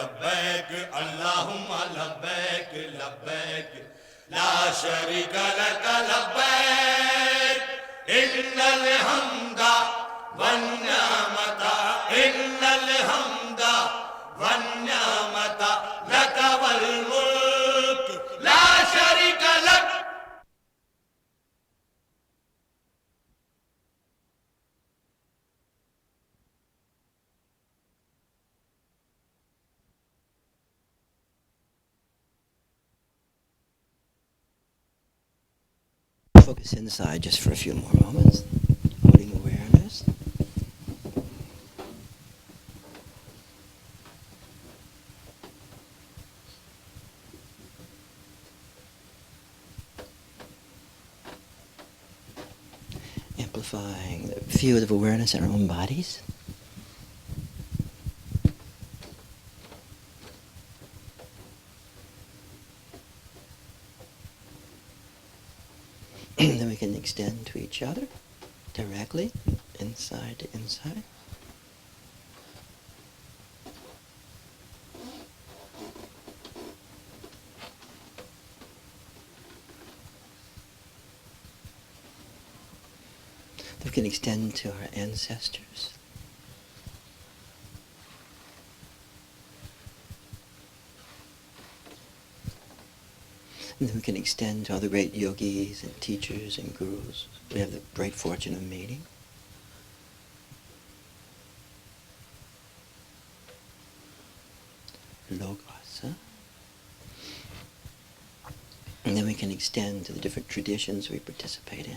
لبيك اللهم لبيك لبيك لا شريك لك لبيك إن الحمد والنعمة إن الحمد والنعمة لك والملك لا شريك لك. Focus inside just for a few more moments, holding awareness. Amplifying the field of awareness in our own bodies. Then we can extend to each other directly, inside to inside. Then we can extend to our ancestors. And then we can extend to all the great yogis and teachers and gurus we have the great fortune of meeting. Logos, huh? And then we can extend to the different traditions we participate in.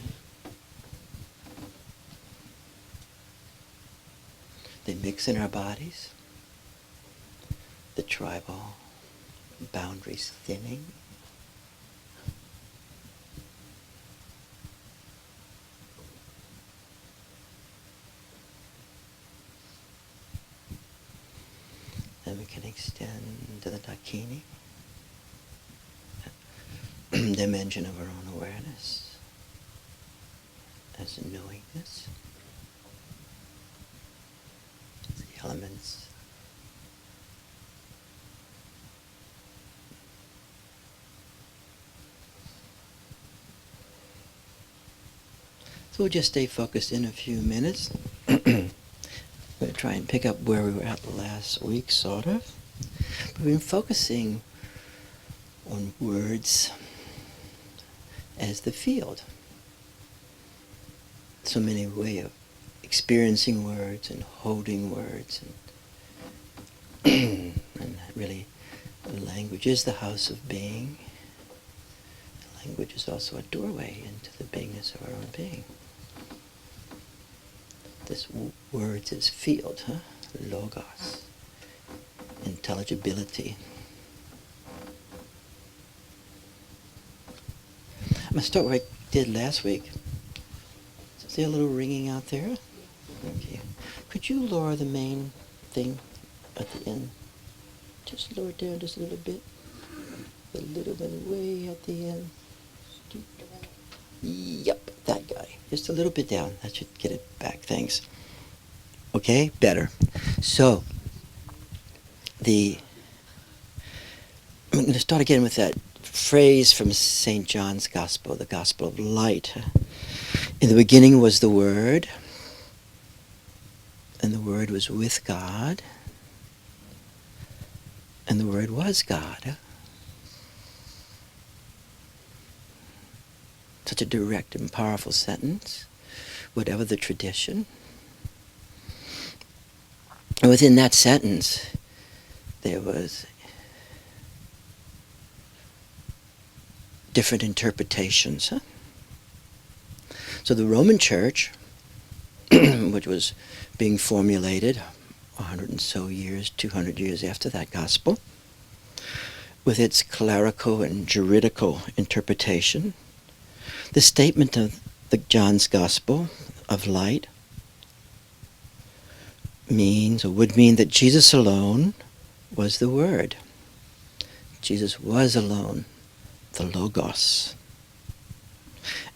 They mix in our bodies, the tribal boundaries thinning. Then we can extend to the Dakini, dimension of our own awareness as knowingness, the elements. So we'll just stay focused in a few minutes. I'm going to try and pick up where we were at last week, sort of. But we've been focusing on words as the field. So many ways of experiencing words and holding words. And, and really, language is the house of being. Language is also a doorway into the beingness of our own being. This words is field, huh? Logos. Intelligibility. I'm going to start where I did last week. Is there a little ringing out there? Okay. Could you lower the main thing at the end? Just lower it down just a little bit. A little bit way at the end. Yep, that guy. Just a little bit down. That should get it back. Thanks. Okay, better. So, I'm going to start again with that phrase from St. John's Gospel, the Gospel of Light. In the beginning was the Word, and the Word was with God, and the Word was God. Such a direct and powerful sentence, whatever the tradition. And within that sentence, there was different interpretations. Huh? So the Roman Church, which was being formulated 100 and so years, 200 years after that gospel, with its clerical and juridical interpretation, the statement of the John's Gospel of Light means, or would mean, that Jesus alone was the Word. Jesus was alone the Logos.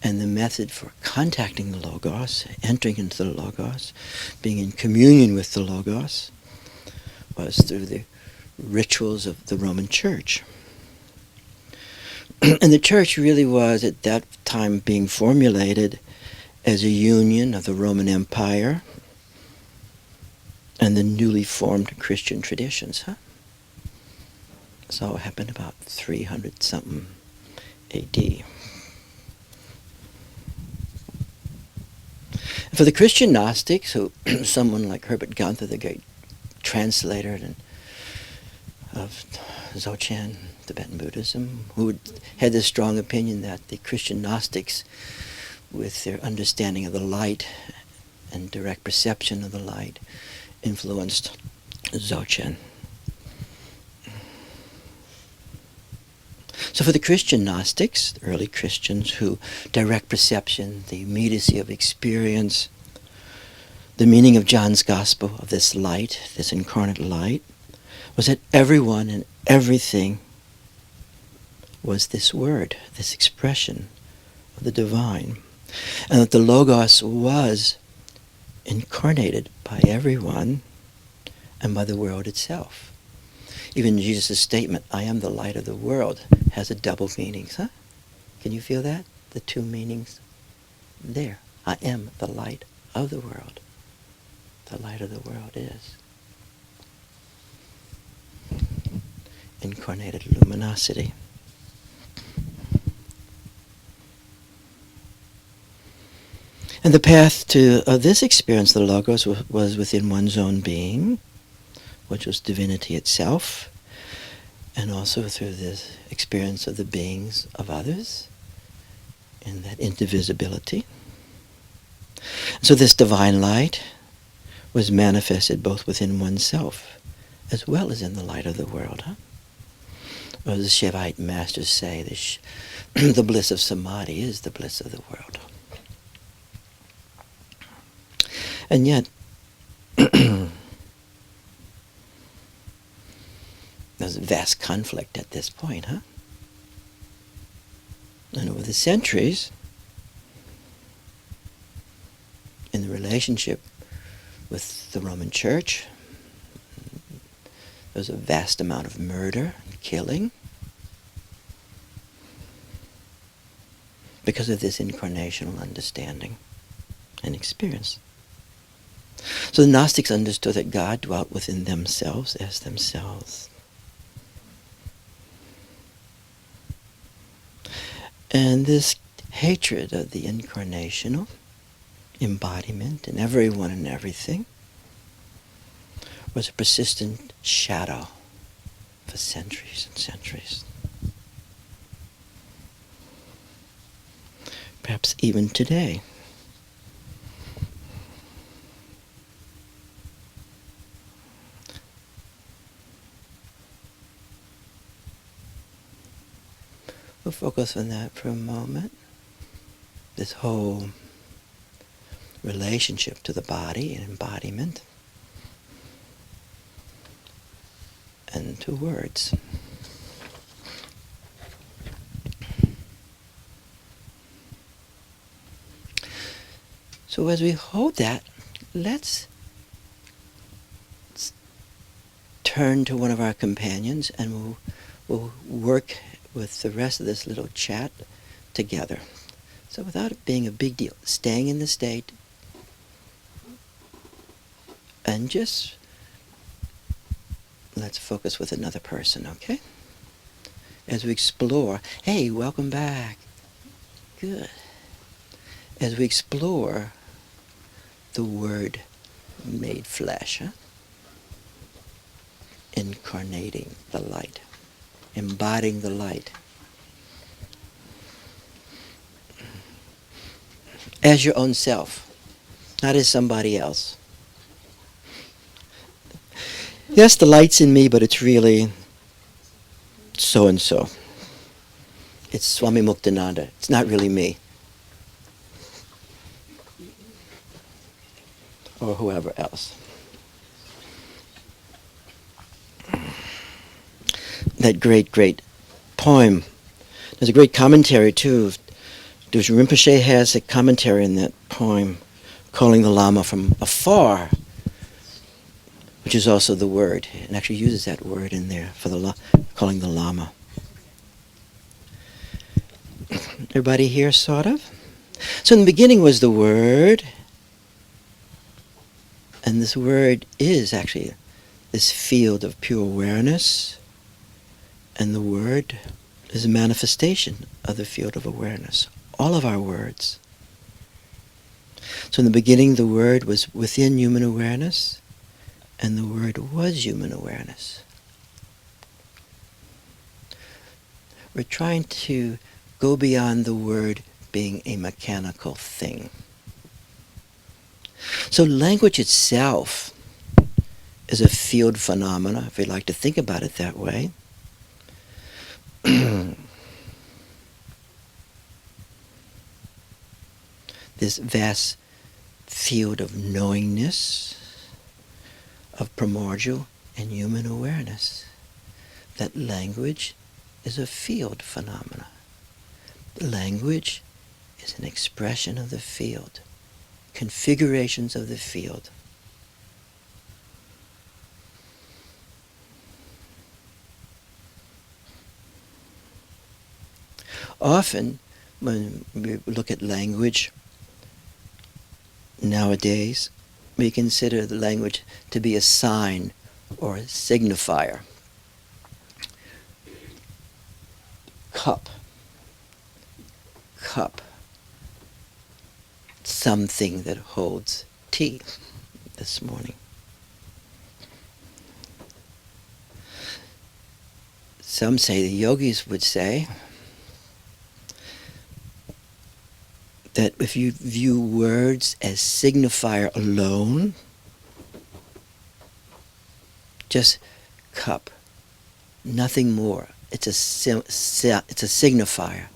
And the method for contacting the Logos, entering into the Logos, being in communion with the Logos, was through the rituals of the Roman Church. And the Church really was at that time being formulated as a union of the Roman Empire and the newly formed Christian traditions. So it happened about 300-something AD. For the Christian Gnostics, who someone like Herbert Gunther, the great translator of Dzogchen, Tibetan Buddhism, who had this strong opinion that the Christian Gnostics, with their understanding of the light and direct perception of the light, influenced Dzogchen. So for the Christian Gnostics, the early Christians, who direct perception, the immediacy of experience, the meaning of John's Gospel of this light, this incarnate light, was that everyone and everything was this word, this expression of the divine, and that the Logos was incarnated by everyone and by the world itself. Even Jesus' statement, I am the light of the world, has a double meaning. Can you feel that? The two meanings there. I am the light of the world. The light of the world is incarnated luminosity. And the path to this experience, the Logos, was within one's own being, which was divinity itself, and also through this experience of the beings of others, in that indivisibility. So this divine light was manifested both within oneself as well as in the light of the world. Or as the Shaivite masters say, the bliss of samadhi is the bliss of the world. And yet, there's a vast conflict at this point, And over the centuries, in the relationship with the Roman Church, there's a vast amount of murder and killing because of this incarnational understanding and experience. So the Gnostics understood that God dwelt within themselves as themselves. And this hatred of the incarnational embodiment in everyone and everything was a persistent shadow for centuries and centuries. Perhaps even today. We'll focus on that for a moment. This whole relationship to the body and embodiment and to words. So as we hold that, let's turn to one of our companions and we'll work with the rest of this little chat together. So without it being a big deal, staying in the state and just let's focus with another person, okay? As we explore, hey, welcome back. Good. As we explore the Word made flesh, incarnating the light, embodying the light as your own self, not as somebody else. Yes, the light's in me, but it's really so-and-so. It's Swami Muktananda. It's not really me. Or whoever else. That great poem. There's a great commentary too. Dushu Rinpoche has a commentary in that poem, calling the Lama from afar, which is also the word. It actually uses that word in there for calling the Lama. Everybody here, sort of? So in the beginning was the word, and this word is actually this field of pure awareness, and the word is a manifestation of the field of awareness. All of our words. So in the beginning, the word was within human awareness, and the word was human awareness. We're trying to go beyond the word being a mechanical thing. So language itself is a field phenomena, if we like to think about it that way. This vast field of knowingness, of primordial and human awareness. That language is a field phenomena. Language is an expression of the field, configurations of the field. Often, when we look at language nowadays, we consider the language to be a sign or a signifier. Cup. Something that holds tea this morning. Some say, the yogis would say, that if you view words as signifier alone, just cup, nothing more. It's a signifier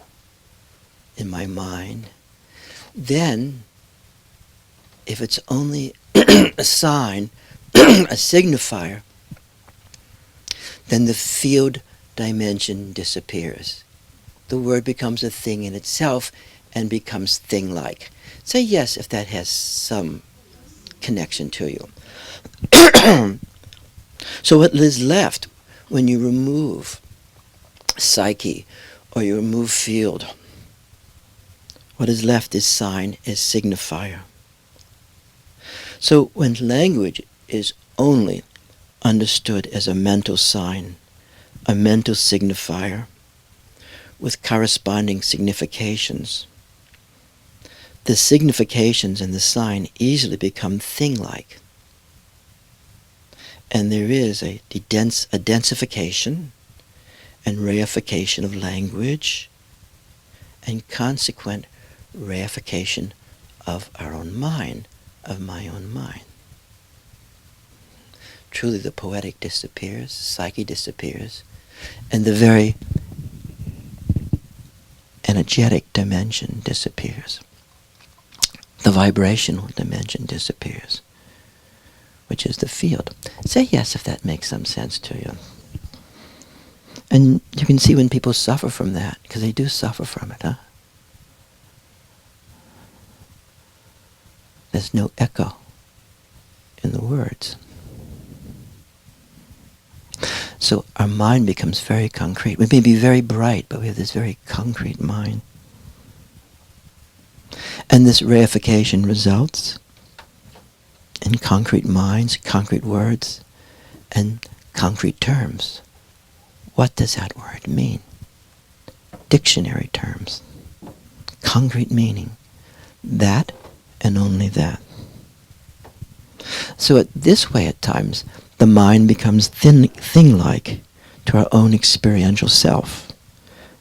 in my mind. Then, if it's only a sign, a signifier, then the field dimension disappears. The word becomes a thing in itself and becomes thing-like. Say yes if that has some connection to you. So what is left when you remove psyche or you remove field? What is left is sign, is signifier. So when language is only understood as a mental sign, a mental signifier, with corresponding significations, the significations and the sign easily become thing-like. And there is a densification and reification of language, and consequent reification of our own mind, of my own mind. Truly the poetic disappears, psyche disappears, and the very energetic dimension disappears. The vibrational dimension disappears, which is the field. Say yes if that makes some sense to you. And you can see when people suffer from that, because they do suffer from it, huh? There's no echo in the words. So our mind becomes very concrete. We may be very bright, but we have this very concrete mind. And this reification results in concrete minds, concrete words, and concrete terms. What does that word mean? Dictionary terms. Concrete meaning. That and only that. So this way at times, the mind becomes thing-like to our own experiential self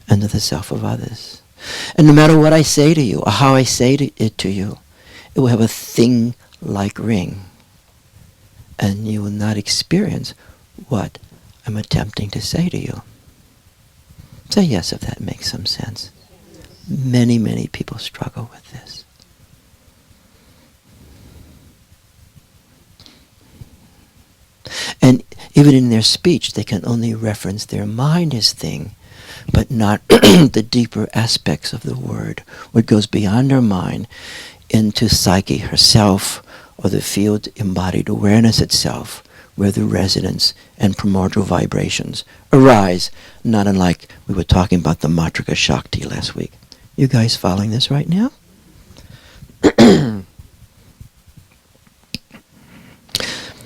and to the self of others. And no matter what I say to you or how I say it to you, it will have a thing-like ring. And you will not experience what I'm attempting to say to you. Say yes if that makes some sense. Many, many people struggle with this. And even in their speech, they can only reference their mind as thing, but not the deeper aspects of the word, what goes beyond her mind into psyche herself, or the field embodied awareness itself, where the resonance and primordial vibrations arise, not unlike we were talking about the Matrika Shakti last week. You guys following this right now?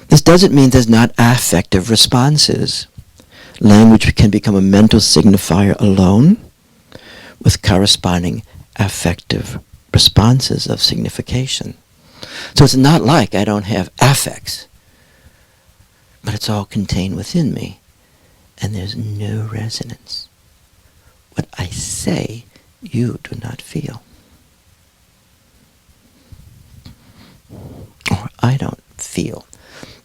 This doesn't mean there's not affective responses. Language can become a mental signifier alone with corresponding affective responses of signification. So it's not like I don't have affects, but it's all contained within me, and there's no resonance. What I say, you do not feel. Or I don't feel.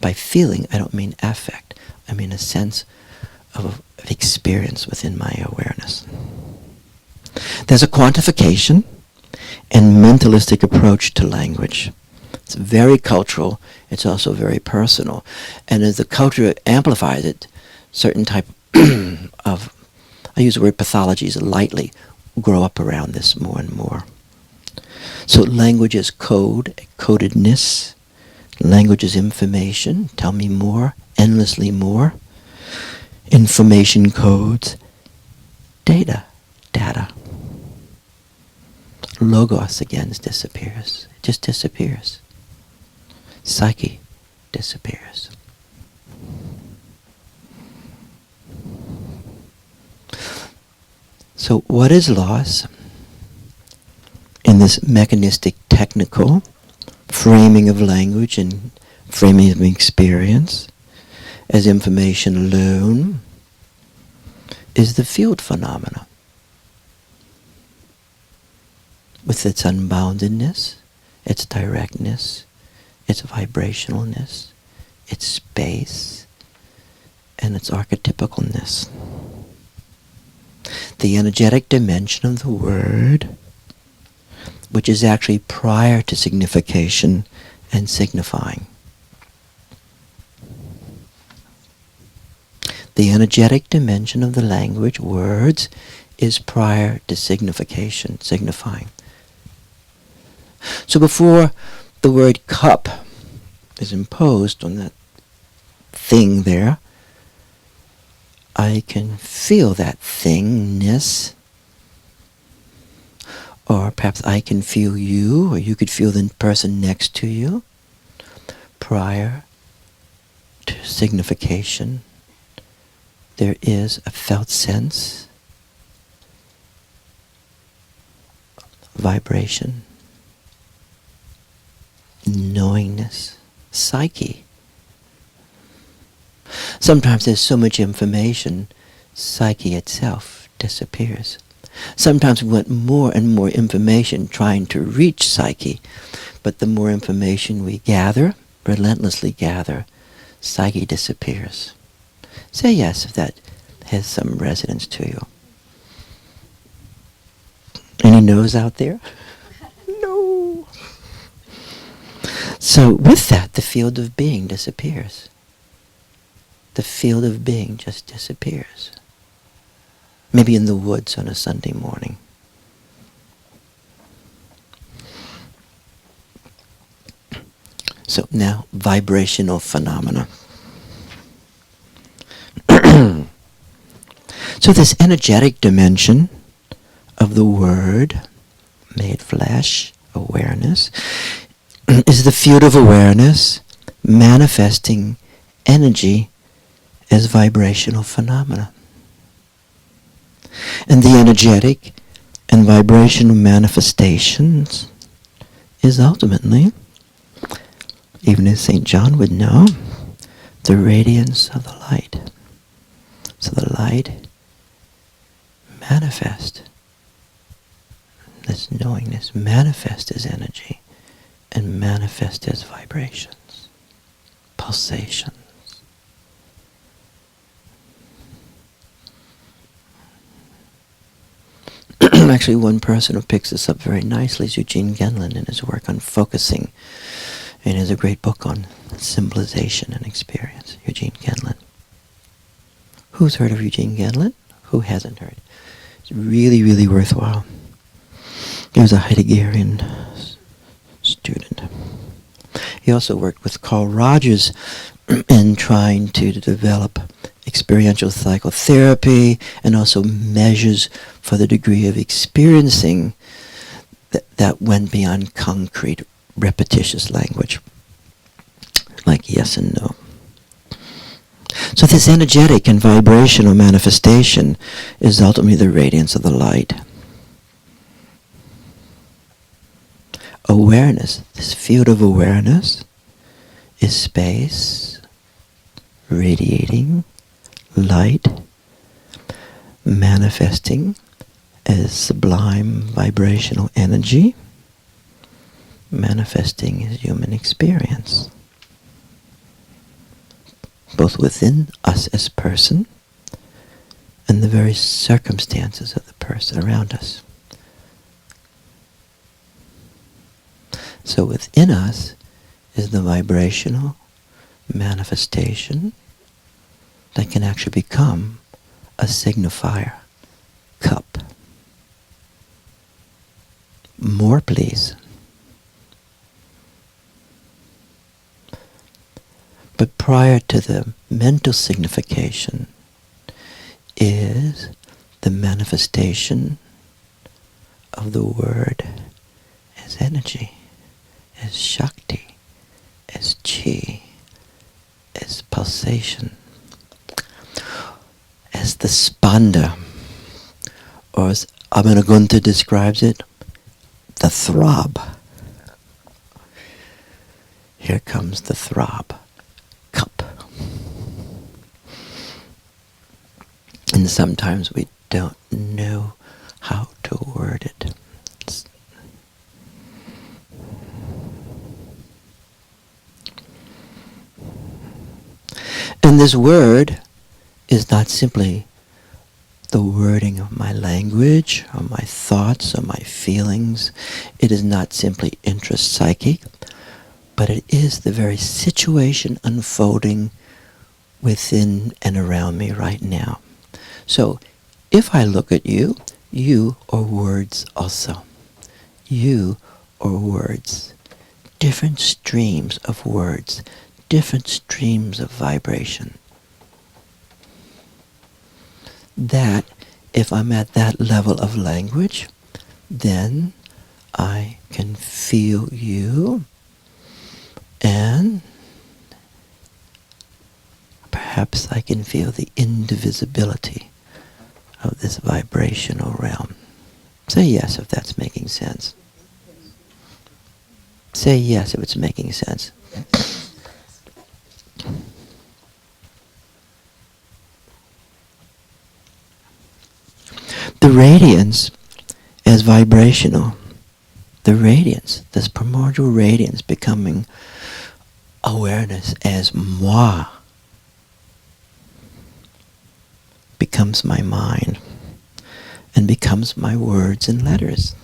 By feeling, I don't mean affect. I mean a sense of experience within my awareness. There's a quantification and mentalistic approach to language. It's very cultural. It's also very personal. And as the culture amplifies it, certain type of, I use the word pathologies lightly, grow up around this more and more. So language is code, codedness. Language is information. Tell me more, endlessly more. Information codes. Data. Logos again disappears. It just disappears. Psyche disappears. So what is loss in this mechanistic, technical framing of language and framing of experience as information alone is the field phenomena with its unboundedness, its directness, its vibrationalness, its space, and its archetypicalness. The energetic dimension of the word, which is actually prior to signification and signifying. The energetic dimension of the language, words, is prior to signification, signifying. So before the word cup is imposed on that thing there, I can feel that thingness. Or perhaps I can feel you, or you could feel the person next to you prior to signification. There is a felt sense, vibration, knowingness, psyche. Sometimes there's so much information, psyche itself disappears. Sometimes we want more and more information trying to reach psyche, but the more information we gather, relentlessly gather, psyche disappears. Say yes if that has some resonance to you. Any no's out there? No. So with that, the field of being disappears. The field of being just disappears. Maybe in the woods on a Sunday morning. So now, vibrational phenomena. So this energetic dimension of the word, made flesh, awareness, is the field of awareness manifesting energy as vibrational phenomena. And the energetic and vibrational manifestations is ultimately, even as St. John would know, the radiance of the light. So the light manifest, this knowingness, manifest as energy and manifest as vibrations, pulsations. Actually, one person who picks this up very nicely is Eugene Gendlin in his work on focusing, and he has a great book on symbolization and experience. Eugene Gendlin. Who's heard of Eugene Gendlin? Who hasn't heard? It's really, really worthwhile. He was a Heideggerian student. He also worked with Carl Rogers in trying to develop experiential psychotherapy and also measures for the degree of experiencing that went beyond concrete, repetitious language, like yes and no. So this energetic and vibrational manifestation is ultimately the radiance of the light. Awareness, this field of awareness, is space radiating light, manifesting as sublime vibrational energy, manifesting as human experience, both within us as person and the very circumstances of the person around us. So within us is the vibrational manifestation that can actually become a signifier. Cup. More, please. But prior to the mental signification is the manifestation of the word as energy, as Shakti, as Chi, as pulsation, as the spanda, or as Abhinagunta describes it, the throb. Here comes the throb. Cup. And sometimes we don't know how to word it. And this word is not simply the wording of my language or my thoughts or my feelings. It is not simply intrapsychic, but it is the very situation unfolding within and around me right now. So if I look at you, you are words also. You are words. Different streams of words, different streams of vibration. That, if I'm at that level of language, then I can feel you, and perhaps I can feel the indivisibility of this vibrational realm. Say yes if that's making sense. Say yes if it's making sense. The radiance as vibrational, the radiance, this primordial radiance becoming awareness as moi, becomes my mind and becomes my words and letters.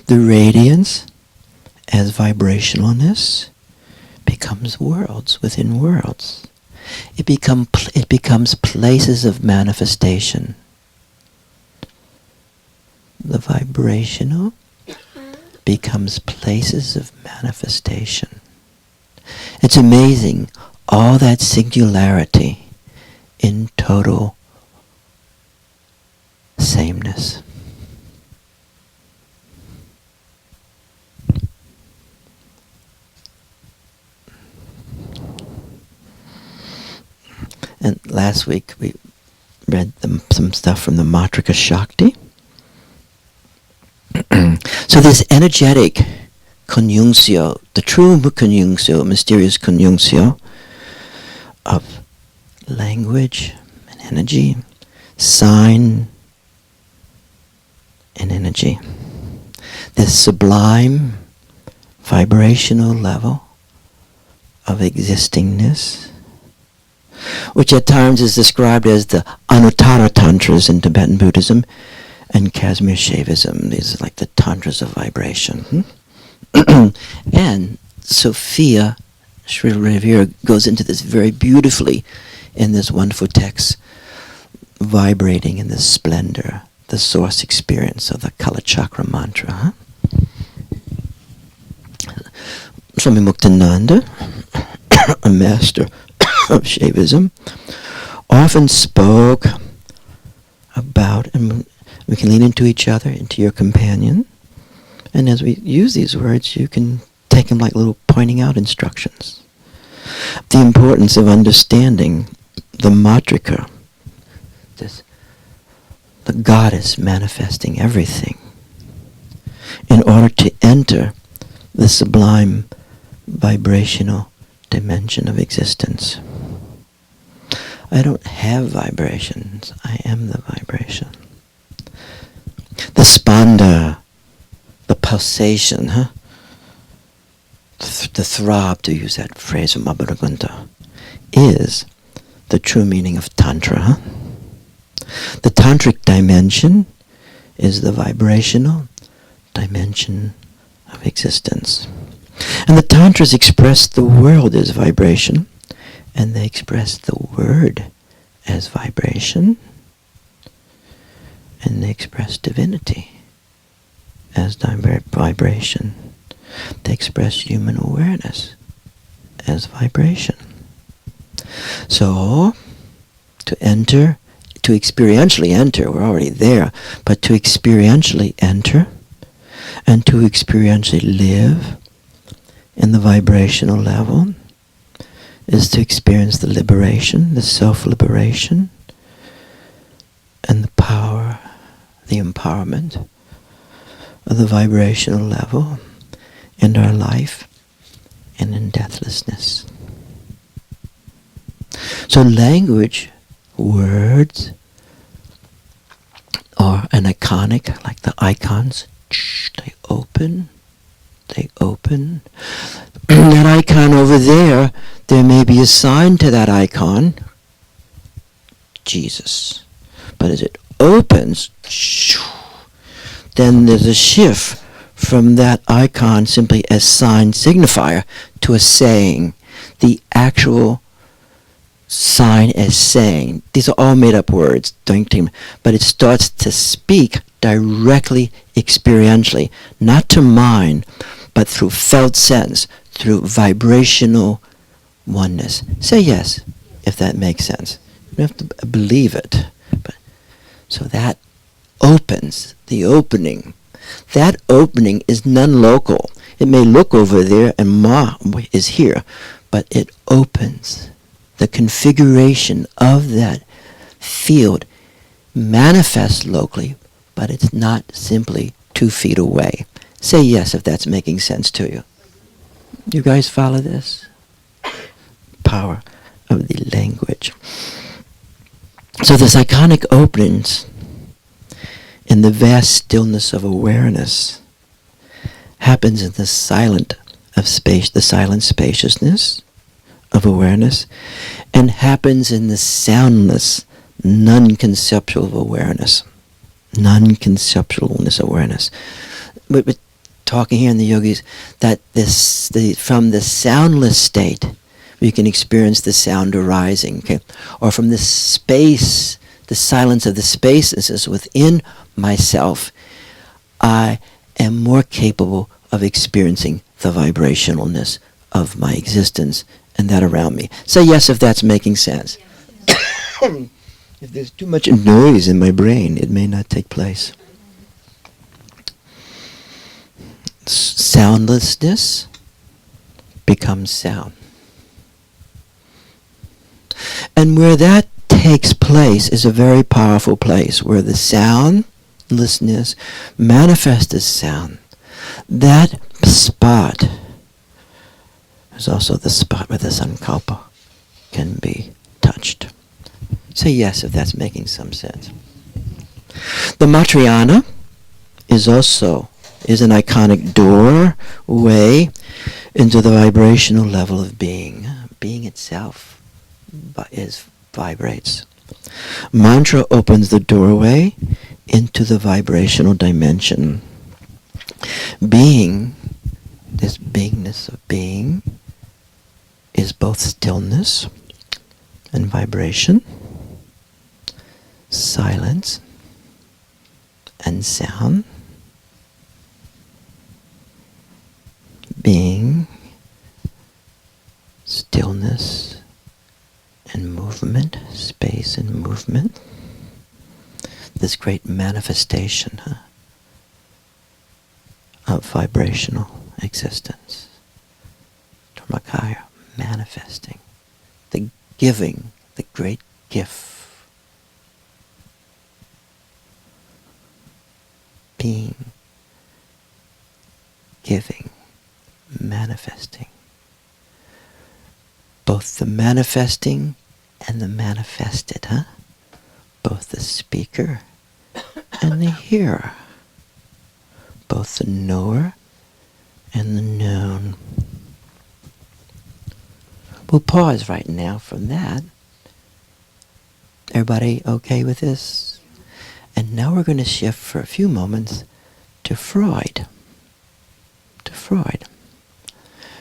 The radiance as vibrationalness becomes worlds within worlds. It becomes places of manifestation. The vibrational becomes places of manifestation. It's amazing, all that singularity in total sameness. And last week we read some stuff from the Matrika Shakti. So this energetic conjunctio, the true conjunctio, mysterious conjunctio of language and energy, sign and energy, this sublime vibrational level of existingness, which at times is described as the Anuttara Tantras in Tibetan Buddhism and Kashmir Shaivism. These are like the tantras of vibration. And Sophia Sri Revere goes into this very beautifully in this wonderful text, vibrating in this splendor, the source experience of the Kala Chakra mantra. Swami Muktananda, a master of Shaivism, often spoke about, and we can lean into each other, into your companion, and as we use these words, you can take them like little pointing out instructions. The importance of understanding the matrika, the goddess manifesting everything, in order to enter the sublime vibrational dimension of existence. I don't have vibrations. I am the vibration. The spanda, the pulsation, the throb, to use that phrase from Abhidhamma, is the true meaning of Tantra. The tantric dimension is the vibrational dimension of existence. And the Tantras express the world as vibration, and they express the word as vibration, and they express divinity as vibration. They express human awareness as vibration. So, to experientially enter, we're already there, but to experientially enter and to experientially live in the vibrational level is to experience the liberation, the self-liberation, and the power, the empowerment of the vibrational level in our life and in deathlessness. So language, words, are an iconic, like the icons, they open. That icon over there may be a sign to that icon, Jesus. But as it opens, then there's a shift from that icon simply as sign signifier to a saying. The actual sign as saying. These are all made up words, but it starts to speak directly experientially, not to mind, but through felt sense, through vibrational oneness. Say yes, if that makes sense. You don't have to believe it. So that opens, the opening. That opening is non-local. It may look over there and Ma is here, but it opens. The configuration of that field manifests locally, but it's not simply 2 feet away. Say yes if that's making sense to you. You guys follow this? Power of the language. So this iconic opens in the vast stillness of awareness happens in the silent spaciousness of awareness, and happens in the soundless, non-conceptual awareness. Non-conceptualness awareness. We're talking here in the yogis that from the soundless state, we can experience the sound arising, okay? Or from the space, the silence of the spaces within myself, I am more capable of experiencing the vibrationalness of my existence and that around me. Say yes if that's making sense. Yes. If there's too much noise in my brain, it may not take place. Soundlessness becomes sound. And where that takes place is a very powerful place, where the soundlessness manifests as sound. That spot is also the spot where the sankalpa can be touched. Say yes if that's making some sense. The Matriyana is an iconic doorway into the vibrational level of being. Being itself vibrates. Mantra opens the doorway into the vibrational dimension. Being, this beingness of being, is both stillness and vibration, silence and sound. Being stillness and movement, space and movement. This great manifestation of vibrational existence. Dharmakaya, manifesting. The giving, the great gift. Being, giving, manifesting. Both the manifesting and the manifested, Both the speaker and the hearer. Both the knower and the known. We'll pause right now from that. Everybody okay with this? And now we're going to shift for a few moments to Freud. To Freud.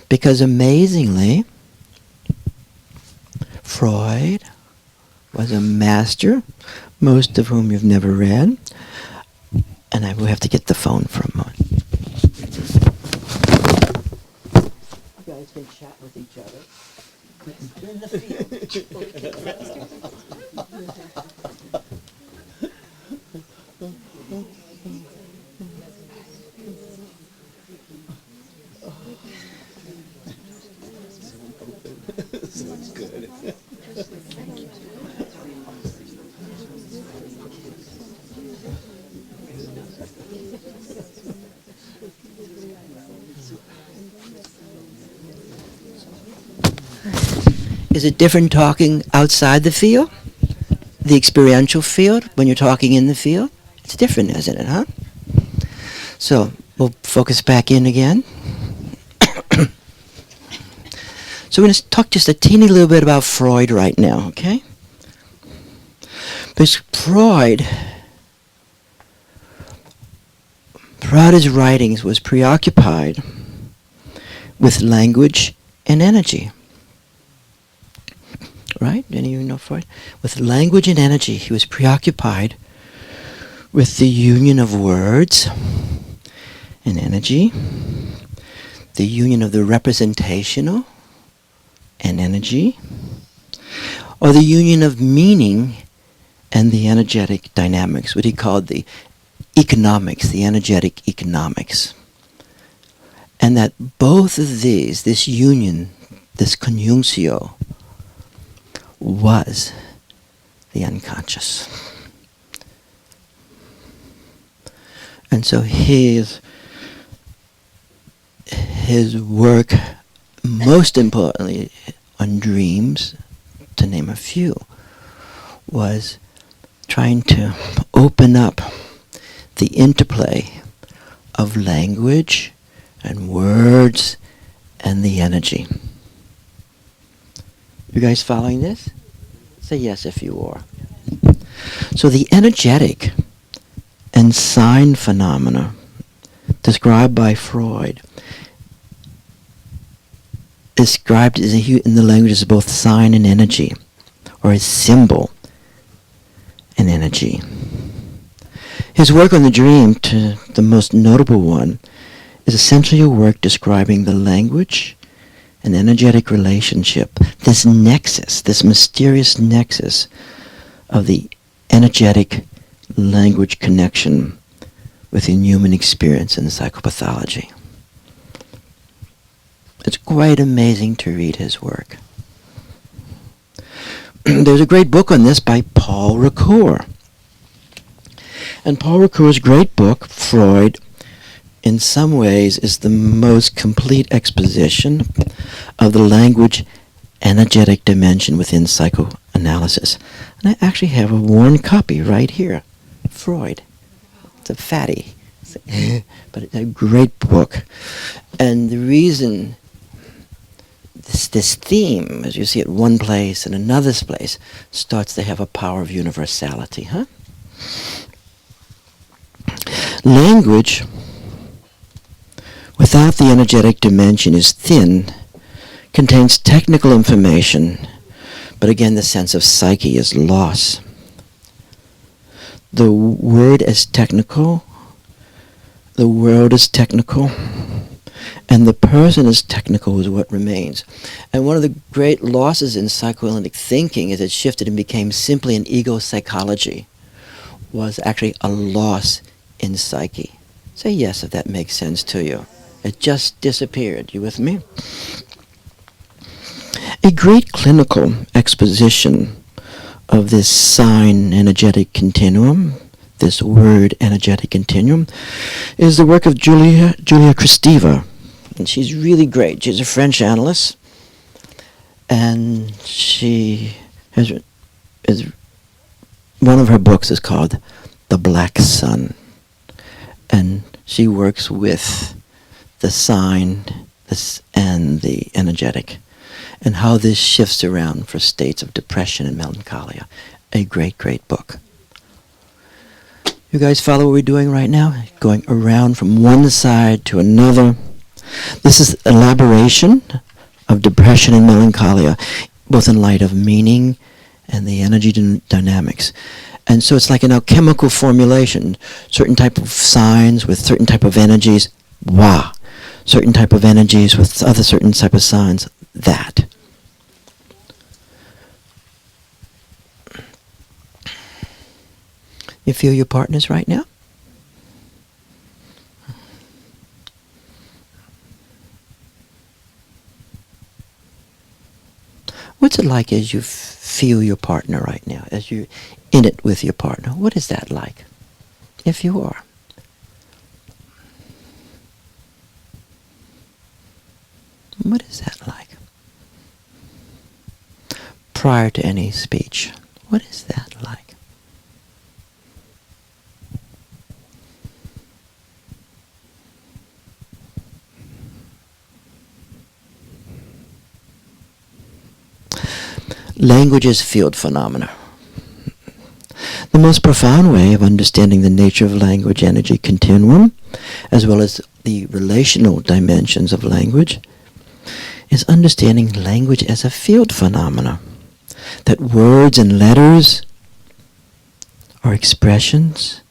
Because amazingly, Freud was a master, most of whom you've never read. And I will have to get the phone for a moment. You guys can chat with each other. You're in the field. Sounds good. Is it different talking outside the field? The experiential field, when you're talking in the field? It's different, isn't it, So, we'll focus back in again. So we're going to talk just a teeny little bit about Freud right now, okay? Because throughout his writings, was preoccupied with language and energy. Right? Any of you know Freud? With language and energy, he was preoccupied with the union of words and energy, the union of the representational and energy, or the union of meaning and the energetic dynamics, what he called the economics, the energetic economics. And that both of these, this union, this conjunctio, was the unconscious. And so his work, most importantly on dreams, to name a few, was trying to open up the interplay of language and words and the energy. You guys following this? Say yes if you are. So the energetic and sign phenomena described by Freud, described in the language as both sign and energy, or as symbol and energy. His work on the dream, to the most notable one, is essentially a work describing the language and energetic relationship, this nexus, this mysterious nexus of the energetic language connection within human experience and psychopathology. It's quite amazing to read his work. There's a great book on this by Paul Ricoeur. And Paul Ricoeur's great book, Freud, in some ways is the most complete exposition of the language energetic dimension within psychoanalysis. And I actually have a worn copy right here. Freud. It's a fatty. But it's a great book. And the reason this theme, as you see it one place and another place, starts to have a power of universality, Language, without the energetic dimension, is thin, contains technical information, but again the sense of psyche is lost. The word is technical, the world is technical, And the person as technical is what remains. And one of the great losses in psychoanalytic thinking as it shifted and became simply an ego psychology was actually a loss in psyche. Say yes if that makes sense to you. It just disappeared. You with me? A great clinical exposition of this sign energetic continuum, this word energetic continuum, is the work of Julia Kristeva. And she's really great. She's a French analyst, and she has one of her books is called The Black Sun, and she works with the sign and the energetic, and how this shifts around for states of depression and melancholia. A great, great book. You guys follow what we're doing right now? Going around from one side to another. This is elaboration of depression and melancholia, both in light of meaning and the energy dynamics. And so it's like an alchemical formulation. Certain type of signs with certain type of energies, wah. Certain type of energies with other certain type of signs, that. You feel your partners right now? What's it like as you feel your partner right now, as you're in it with your partner? What is that like, if you are? What is that like? Prior to any speech, what is that like? Language is field phenomena. The most profound way of understanding the nature of language energy continuum, as well as the relational dimensions of language, is understanding language as a field phenomena. That words and letters are expressions,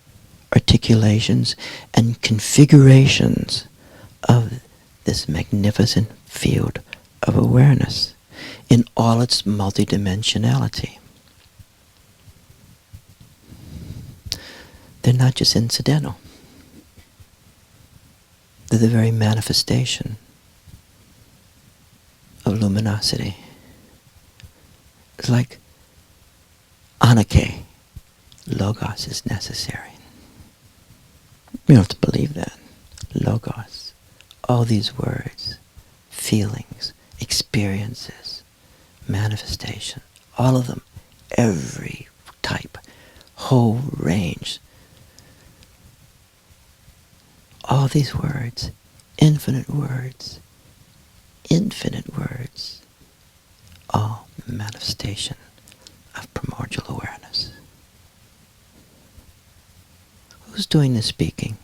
articulations, and configurations of this magnificent field of awareness in all its multidimensionality. They're not just incidental. They're the very manifestation of luminosity. It's like Anake, Logos is necessary. You don't have to believe that. Logos, all these words, feelings, experiences, manifestation, all of them, every type, whole range. All these words, infinite words, all manifestation of primordial awareness. Who's doing the speaking?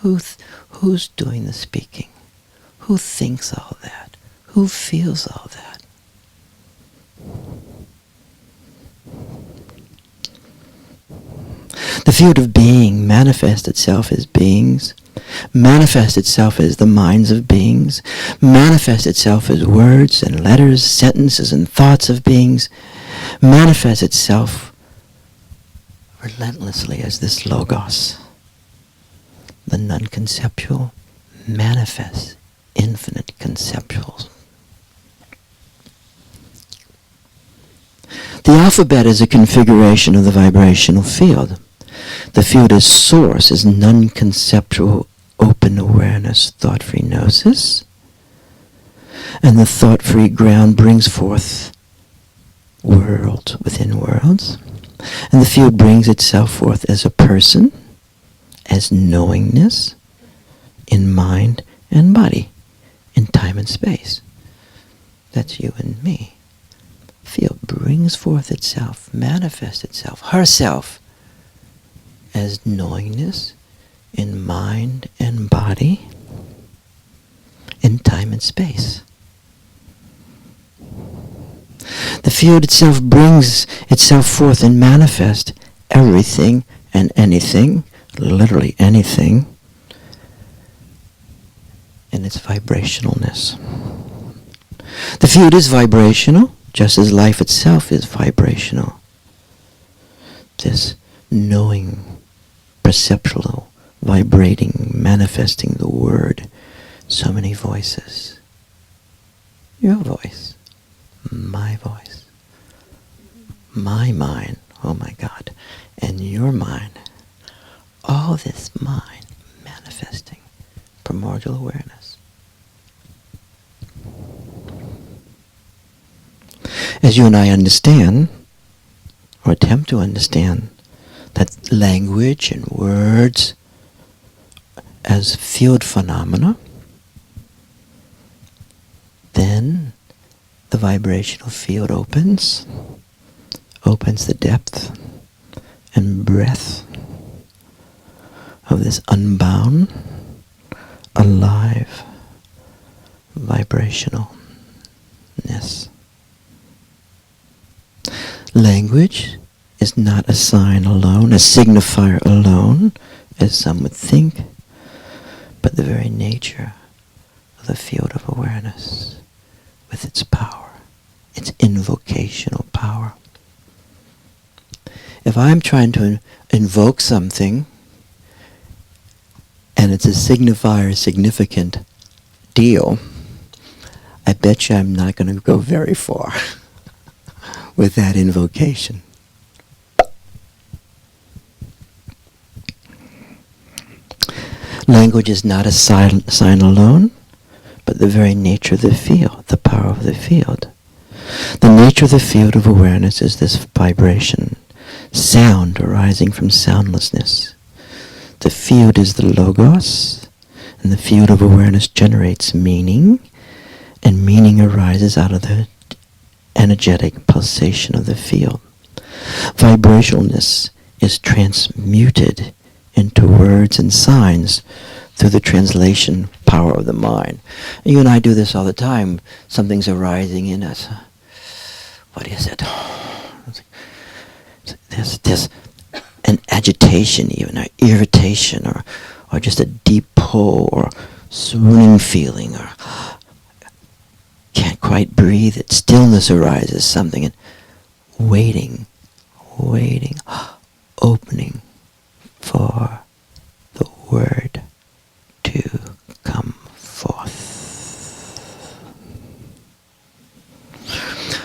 Who's doing the speaking? Who thinks all that? Who feels all that? The field of being manifests itself as beings, manifests itself as the minds of beings, manifests itself as words and letters, sentences and thoughts of beings, manifests itself relentlessly as this Logos. The non-conceptual manifests infinite conceptuals. The alphabet is a configuration of the vibrational field. The field as source is non-conceptual open awareness, thought-free gnosis. And the thought-free ground brings forth worlds within worlds. And the field brings itself forth as a person, as knowingness, in mind and body, in time and space. That's you and me. Field brings forth itself, manifests itself, herself, as knowingness in mind and body, in time and space. The field itself brings itself forth and manifests everything and anything, literally anything, in its vibrationalness. The field is vibrational, just as life itself is vibrational. This knowing, perceptual, vibrating, manifesting the word. So many voices. Your voice, my voice, my mind, oh my God, and your mind. All this mind manifesting primordial awareness. As you and I understand, or attempt to understand, that language and words as field phenomena, then the vibrational field opens the depth and breadth of this unbound, alive vibrationalness. Language is not a sign alone, a signifier alone, as some would think, but the very nature of the field of awareness with its power, its invocational power. If I'm trying to invoke something, and it's a signifier, significant deal, I bet you I'm not going to go very far with that invocation. Language is not a sign alone, but the very nature of the field, the power of the field. The nature of the field of awareness is this vibration, sound arising from soundlessness. The field is the logos, and the field of awareness generates meaning, and meaning arises out of the energetic pulsation of the field. Vibrationalness is transmuted into words and signs through the translation power of the mind. You and I do this all the time. Something's arising in us. What is it? There's an agitation even, or irritation, or just a deep pull, or swooning feeling, or can't quite breathe. Stillness arises, something, and waiting, opening for the word to come forth.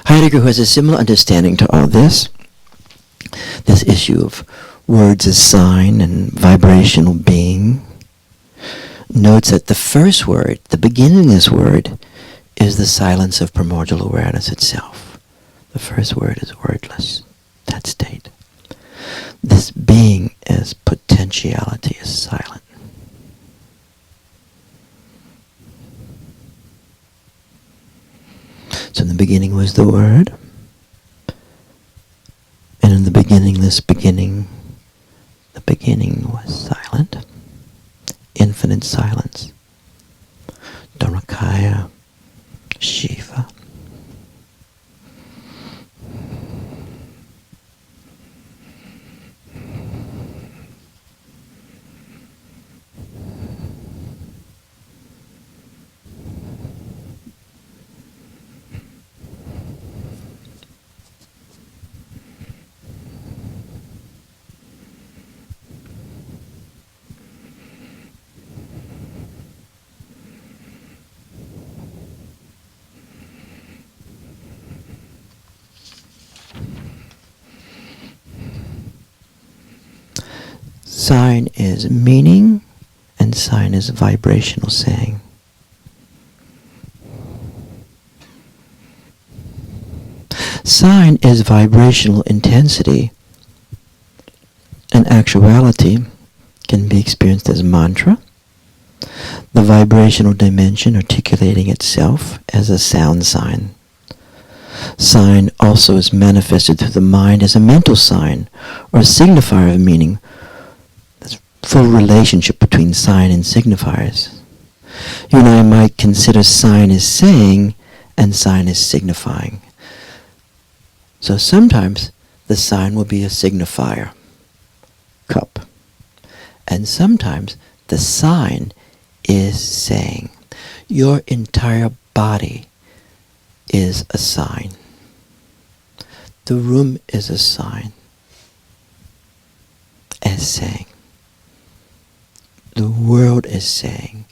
Heidegger, who has a similar understanding to all this issue of words as sign and vibrational being, notes that the first word, the beginningless word, is the silence of primordial awareness itself. The first word is wordless, that state. This being as potentiality is silent. So in the beginning was the word, and in the beginningless beginning, the beginning was silent, infinite silence. Dharmakaya, Shiva. Sign is meaning, and sign is vibrational saying. Sign is vibrational intensity, and actuality can be experienced as mantra, the vibrational dimension articulating itself as a sound sign. Sign also is manifested through the mind as a mental sign, or a signifier of meaning. Full relationship between sign and signifiers. You and I might consider sign as saying and sign as signifying. So sometimes the sign will be a signifier, cup, and sometimes the sign is saying. Your entire body is a sign. The room is a sign, as saying. The world is saying,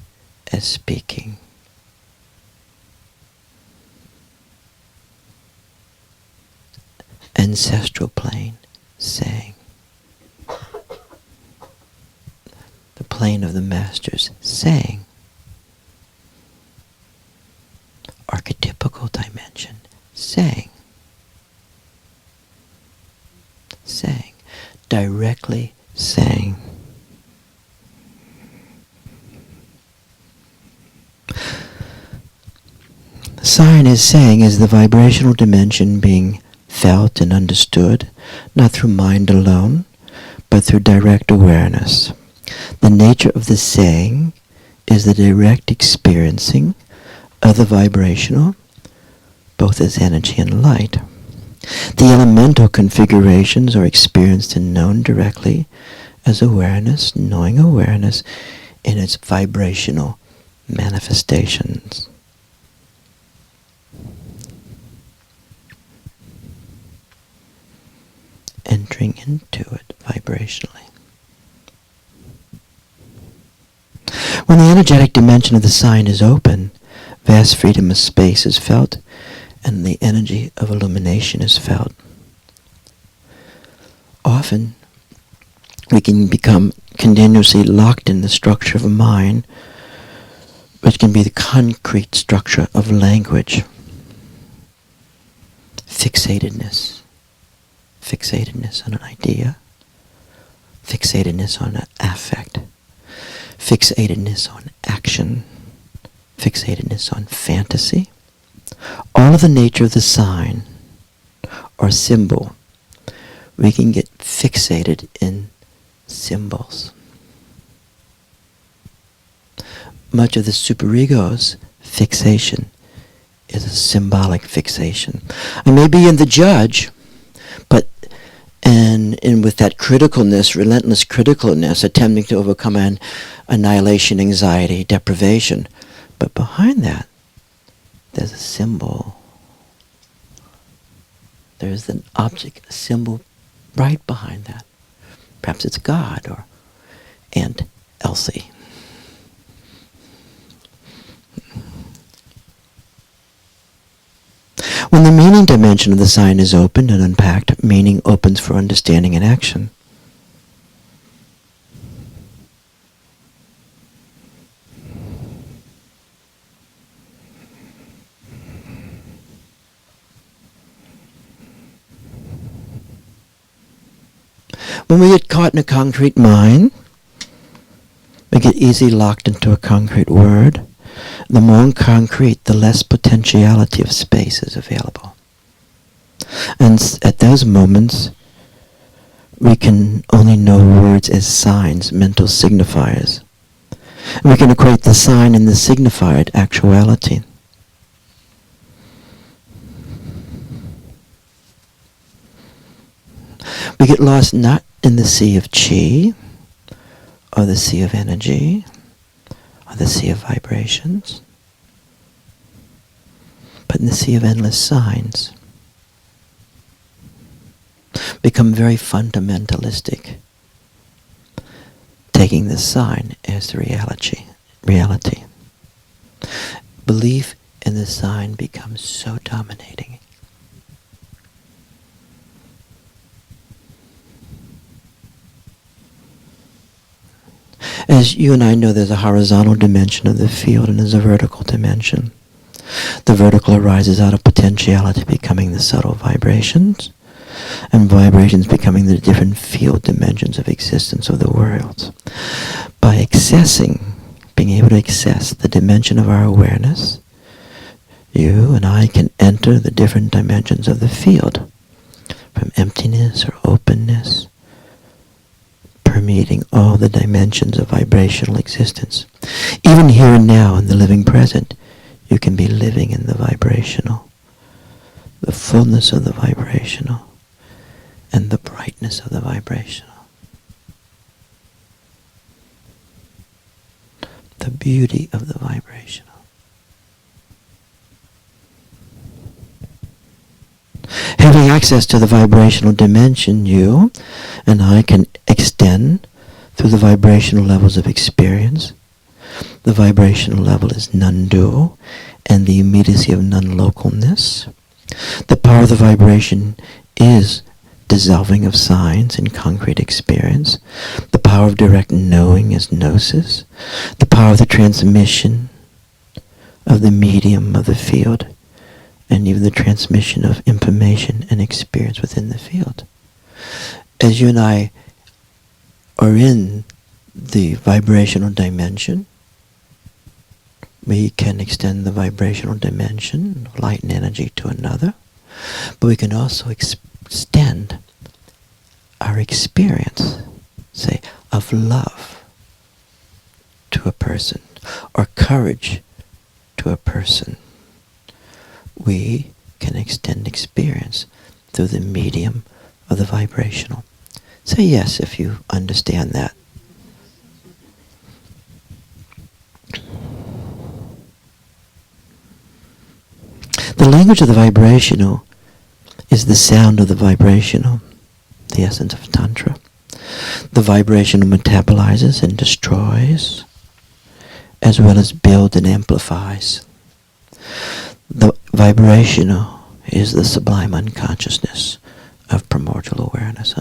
as speaking. Ancestral plane, saying. The plane of the masters, saying. Archetypical dimension, saying. Saying. Directly saying. Sign is saying is the vibrational dimension being felt and understood, not through mind alone, but through direct awareness. The nature of the saying is the direct experiencing of the vibrational, both as energy and light. The elemental configurations are experienced and known directly as awareness, knowing awareness in its vibrational manifestations. Entering into it vibrationally. When the energetic dimension of the sign is open, vast freedom of space is felt, and the energy of illumination is felt. Often, we can become continuously locked in the structure of a mind, which can be the concrete structure of language. Fixatedness on an idea, fixatedness on an affect, fixatedness on action, fixatedness on fantasy. All of the nature of the sign or symbol, we can get fixated in symbols. Much of the superego's fixation is a symbolic fixation. I may be in the judge, but and with that criticalness, relentless criticalness, attempting to overcome an annihilation, anxiety, deprivation. But behind that, there's a symbol. There's an object, a symbol right behind that. Perhaps it's God or Aunt Elsie. When the meaning dimension of the sign is opened and unpacked, meaning opens for understanding and action. When we get caught in a concrete mind, we get easily locked into a concrete word. The more concrete, the less potentiality of space is available. And at those moments, we can only know words as signs, mental signifiers. And we can equate the sign and the signified actuality. We get lost not in the sea of chi, or the sea of energy, or the sea of vibrations, but in the sea of endless signs. Become very fundamentalistic, taking the sign as the reality. Belief in the sign becomes so dominating. As you and I know, there's a horizontal dimension of the field and there's a vertical dimension. The vertical arises out of potentiality becoming the subtle vibrations, and vibrations becoming the different field dimensions of existence of the worlds. By being able to access the dimension of our awareness, you and I can enter the different dimensions of the field, from emptiness or openness, permeating all the dimensions of vibrational existence. Even here and now in the living present, you can be living in the vibrational, the fullness of the vibrational, and the brightness of the vibrational. The beauty of the vibrational. Having access to the vibrational dimension, you and I can extend through the vibrational levels of experience. The vibrational level is non-dual, and the immediacy of non-localness. The power of the vibration is dissolving of signs in concrete experience. The power of direct knowing is gnosis. The power of the transmission of the medium of the field, and even the transmission of information and experience within the field. As you and I are in the vibrational dimension, we can extend the vibrational dimension, light and energy, to another, but we can also extend our experience, say, of love to a person, or courage to a person. We can extend experience through the medium of the vibrational. Say yes if you understand that. The language of the vibrational is the sound of the vibrational, the essence of Tantra. The vibrational metabolizes and destroys, as well as builds and amplifies. The vibrational is the sublime unconsciousness of primordial awareness.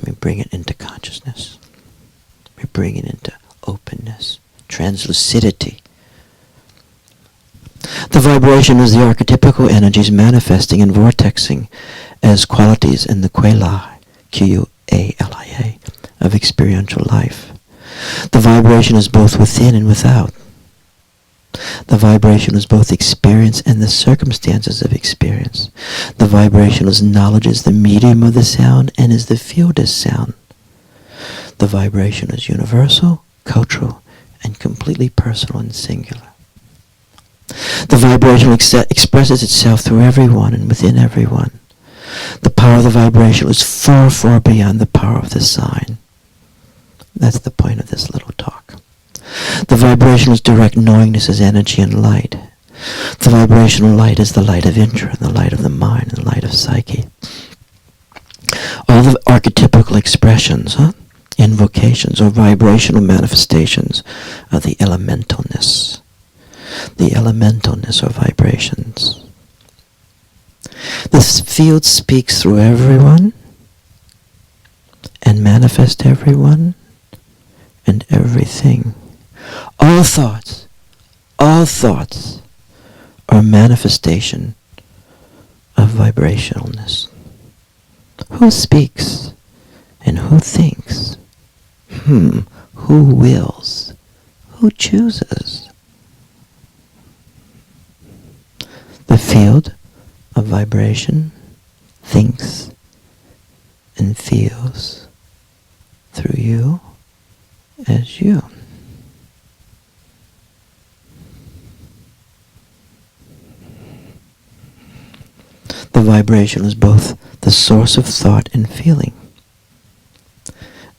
We bring it into consciousness. We bring it into openness, translucidity. The vibration is the archetypical energies manifesting and vortexing as qualities in the qualia, Q-A-L-I-A, of experiential life. The vibration is both within and without. The vibration is both experience and the circumstances of experience. The vibration is knowledge is the medium of the sound and is the field as sound. The vibration is universal, cultural, and completely personal and singular. The vibration expresses itself through everyone and within everyone. The power of the vibration is far, far beyond the power of the sign. That's the point of this little talk. The vibrational is direct knowingness as energy and light. The vibrational light is the light of intra, and the light of the mind, and the light of psyche. All the archetypical expressions, invocations, or vibrational manifestations of the elementalness. The elementalness or vibrations. This field speaks through everyone and manifests everyone and everything. All thoughts are manifestation of vibrationalness. Who speaks and who thinks? Who wills? Who chooses? The field of vibration thinks and feels through you as you. The vibration is both the source of thought and feeling.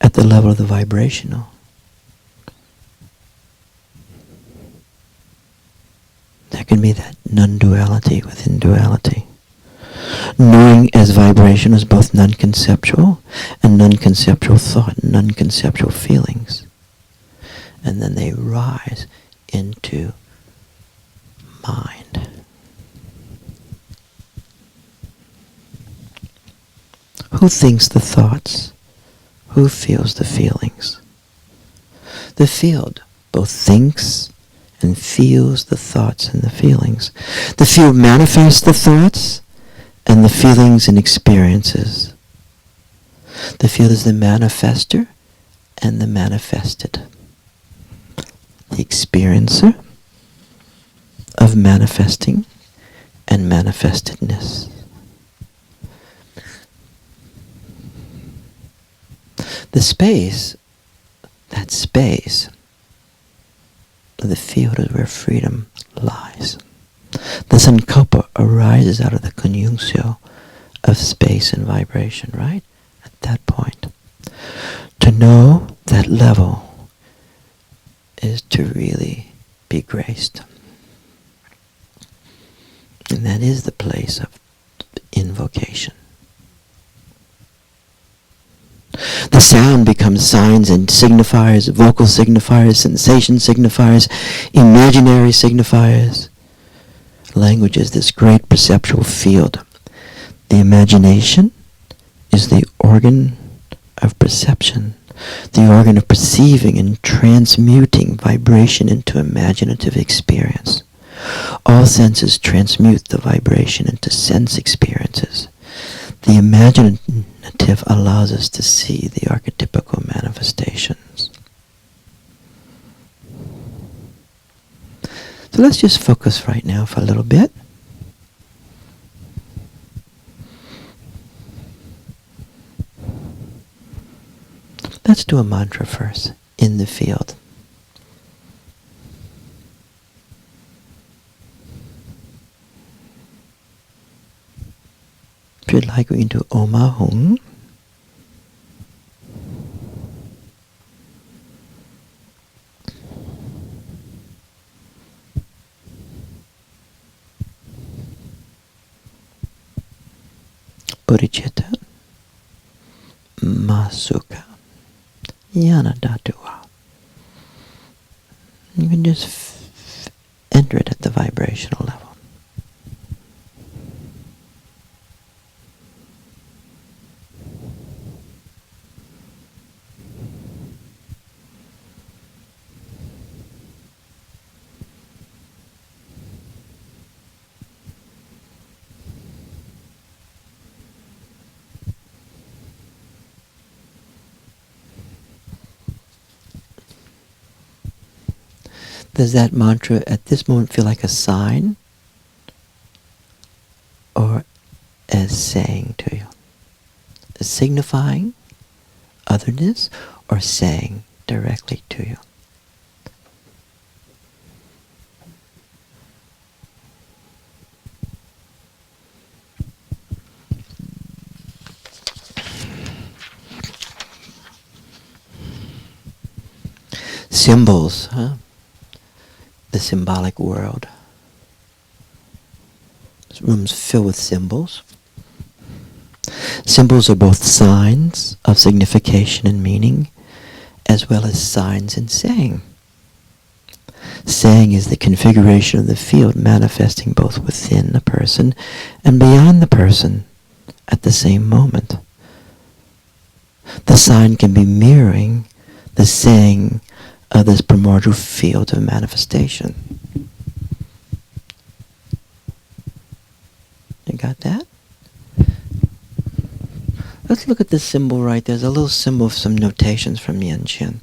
At the level of the vibrational, there can be that non-duality within duality. Knowing as vibration is both non-conceptual and non-conceptual thought, and non-conceptual feelings. And then they rise into mind. Who thinks the thoughts? Who feels the feelings? The field both thinks and feels the thoughts and the feelings. The field manifests the thoughts and the feelings and experiences. The field is the manifester and the manifested. The experiencer of manifesting and manifestedness. The space, that space, the field is where freedom lies. The sankalpa arises out of the conjunctio of space and vibration, right? At that point. To know that level is to really be graced. And that is the place of invocation. The sound becomes signs and signifiers, vocal signifiers, sensation signifiers, imaginary signifiers. Language is this great perceptual field. The imagination is the organ of perception, the organ of perceiving and transmuting vibration into imaginative experience. All senses transmute the vibration into sense experiences. The imaginative allows us to see the archetypical manifestations. So let's just focus right now for a little bit. Let's do a mantra first, in the field. If you'd like, we can do Om Ahum. Bodhicitta Masuka Yanadatua. You can just enter it at the vibrational level. Does that mantra at this moment feel like a sign or as saying to you? Signifying otherness or saying directly to you? Symbols, huh? The symbolic world. This room's filled with symbols. Symbols are both signs of signification and meaning, as well as signs in saying. Saying is the configuration of the field manifesting both within the person and beyond the person at the same moment. The sign can be mirroring the saying of this primordial field of manifestation. You got that? Let's look at this symbol right there. There's a little symbol of some notations from Yen Chin.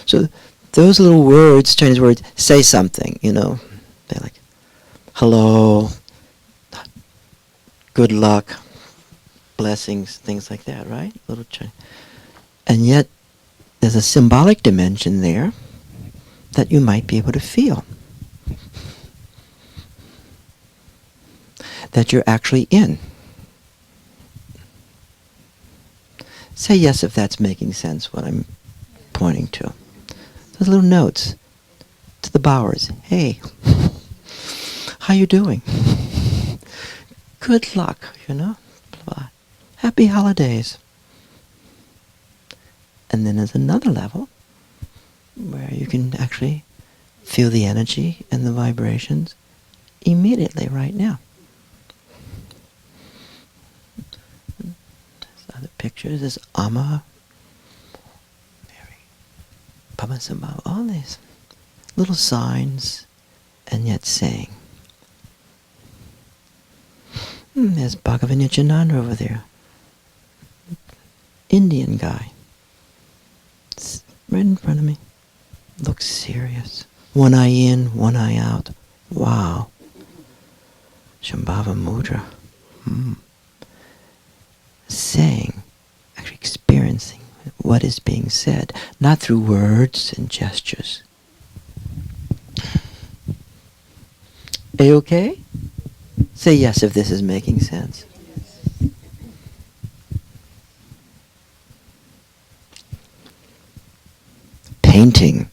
So those little words, Chinese words, say something, you know. They're like, hello, good luck, blessings, things like that, right? Little Chinese. And yet, there's a symbolic dimension there that you might be able to feel. That you're actually in. Say yes if that's making sense, what I'm pointing to. Those little notes to the Bowers. Hey, how you doing? Good luck, you know? Blah, blah. Happy holidays. And then there's another level where you can actually feel the energy and the vibrations immediately right now. There's other pictures. There's Amma, Mary, Pamasambhava, all these little signs and yet saying. There's Bhagavan Nityananda over there. Indian guy. It's right in front of me. Looks serious. One eye in, one eye out. Wow. Shambhava Mudra. Saying, actually experiencing what is being said, not through words and gestures. Are you okay? Say yes if this is making sense. Painting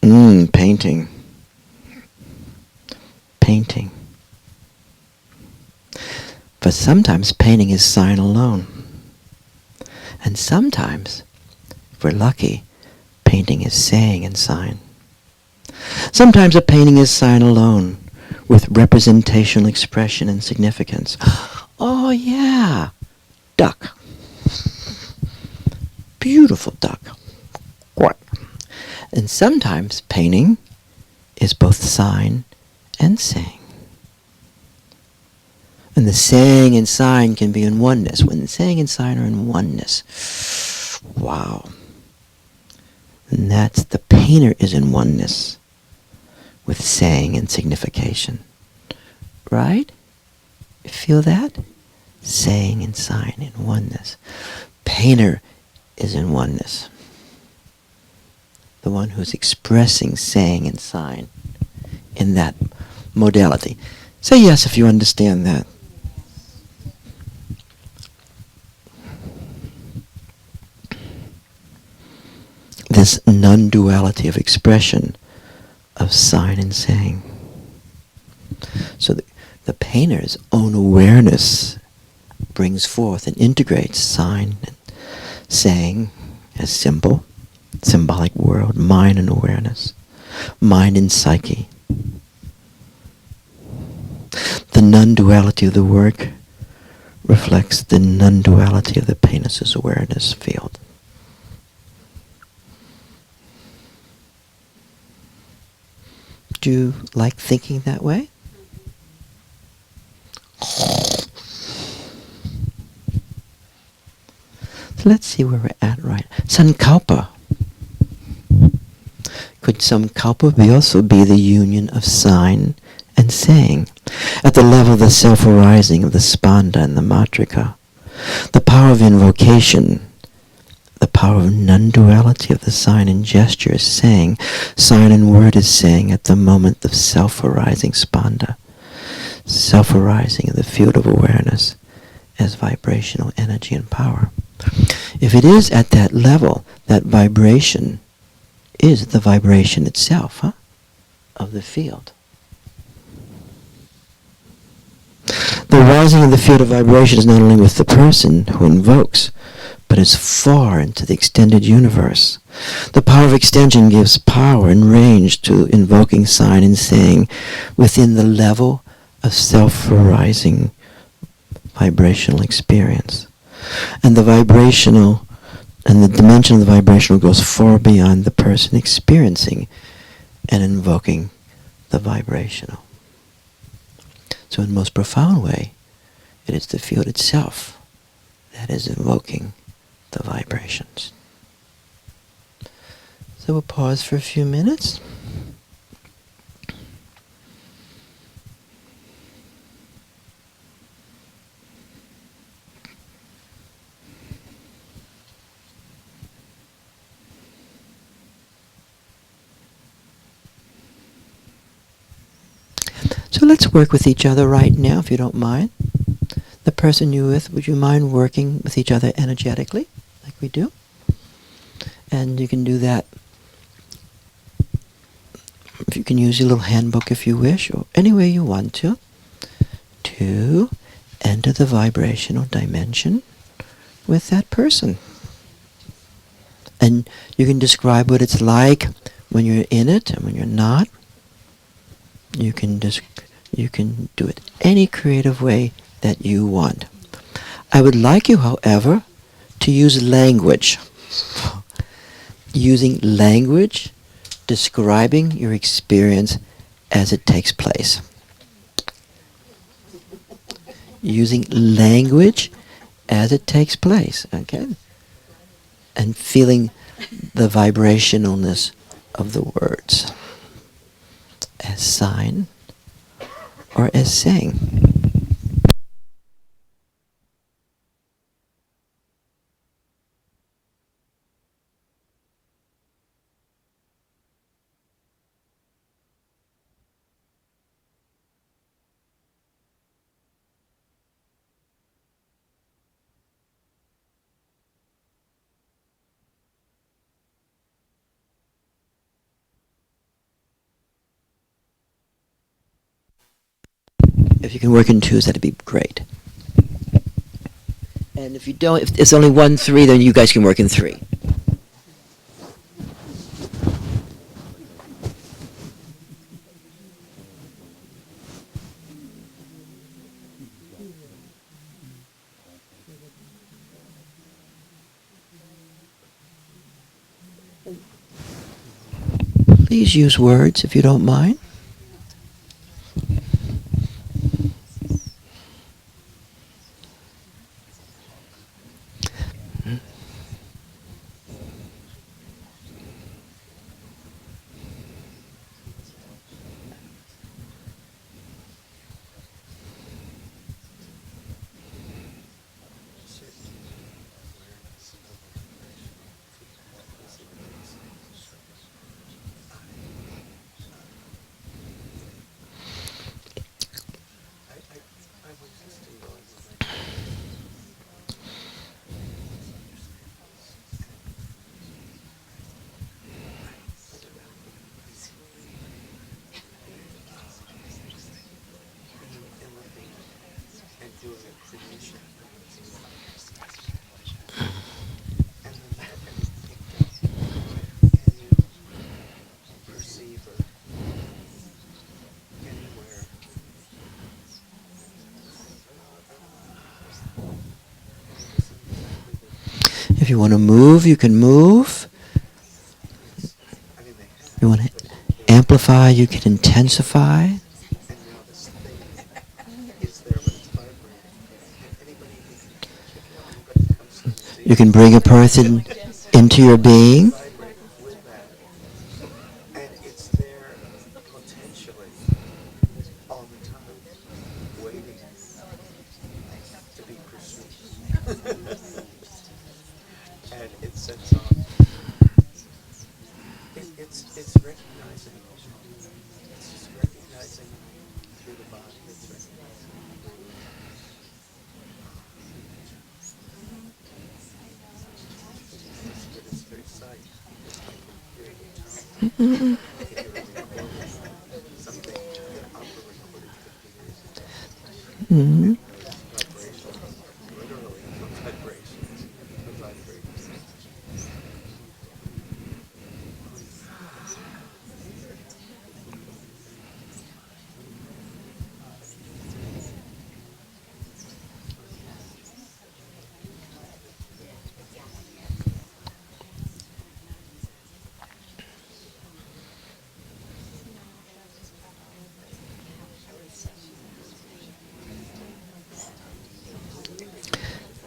Painting. Painting. But sometimes painting is sign alone. And sometimes, if we're lucky, painting is saying and sign. Sometimes a painting is sign alone, with representational expression and significance. Oh yeah, duck. Beautiful duck. What? And sometimes painting is both sign and saying. And the saying and sign can be in oneness. When the saying and sign are in oneness, wow. And that's the painter is in oneness with saying and signification. Right? You feel that? Saying and sign in oneness. Painter is in oneness. The one who's expressing saying and sign in that modality. Say yes if you understand that. This non-duality of expression of sign and saying. So the painter's own awareness brings forth and integrates sign and saying as symbolic world, mind and awareness, mind and psyche. The non-duality of the work reflects the non-duality of the painter's awareness field. Do you like thinking that way? So let's see where we're at right. Sankalpa. Could Sankalpa also be the union of sign and saying at the level of the self-arising of the spanda and the matrika? The power of invocation, the power of non-duality of the sign and gesture is saying, sign and word is saying at the moment of self-arising spanda, self-arising in the field of awareness as vibrational energy and power. If it is at that level, that vibration is the vibration itself, of the field. The rising of the field of vibration is not only with the person who invokes, but is far into the extended universe. The power of extension gives power and range to invoking sign and saying within the level of self-arising vibrational experience. And the vibrational, and the dimension of the vibrational goes far beyond the person experiencing and invoking the vibrational. So in the most profound way, it is the field itself that is invoking the vibrations. So we'll pause for a few minutes. So let's work with each other right now, if you don't mind. The person you're with, would you mind working with each other energetically, like we do? And you can do that. If you can use your little handbook if you wish, or any way you want to enter the vibrational dimension with that person. And you can describe what it's like when you're in it and when you're not. You can do it any creative way that you want. I would like you, however, to use language. Using language, describing your experience as it takes place. Using language as it takes place, okay? And feeling the vibrationalness of the words as sign or as saying. If you can work in twos, that'd be great. And if you don't, if it's only 1, 3, then you guys can work in 3. Please use words if you don't mind. If you want to move, you can move. You want to amplify, you can intensify. You can bring a person into your being. Mm-hmm.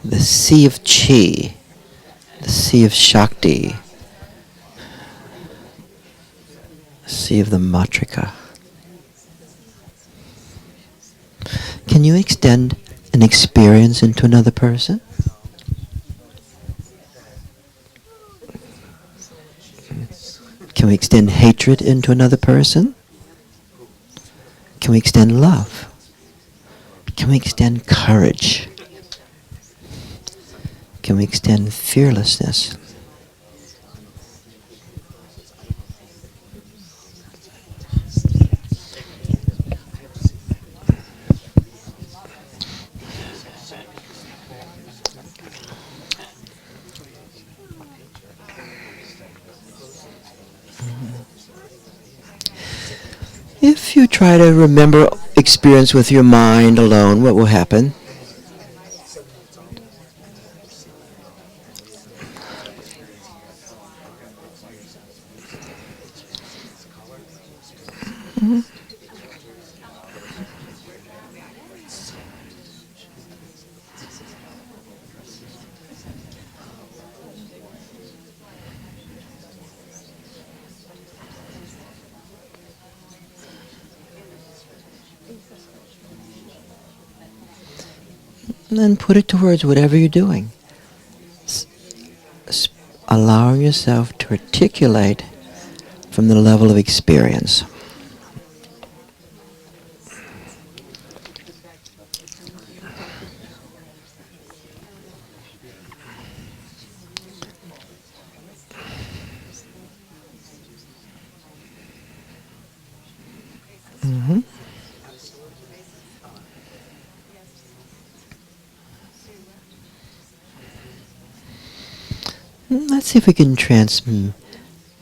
The sea of chi, the sea of shakti, the sea of the matrika. Can you extend an experience into another person? Can we extend hatred into another person? Can we extend love? Can we extend courage? Can we extend fearlessness? If you try to remember experience with your mind alone, what will happen? Mhm. And then put it towards whatever you're doing. Allowing yourself to articulate from the level of experience. Mm-hmm. Let's see if we can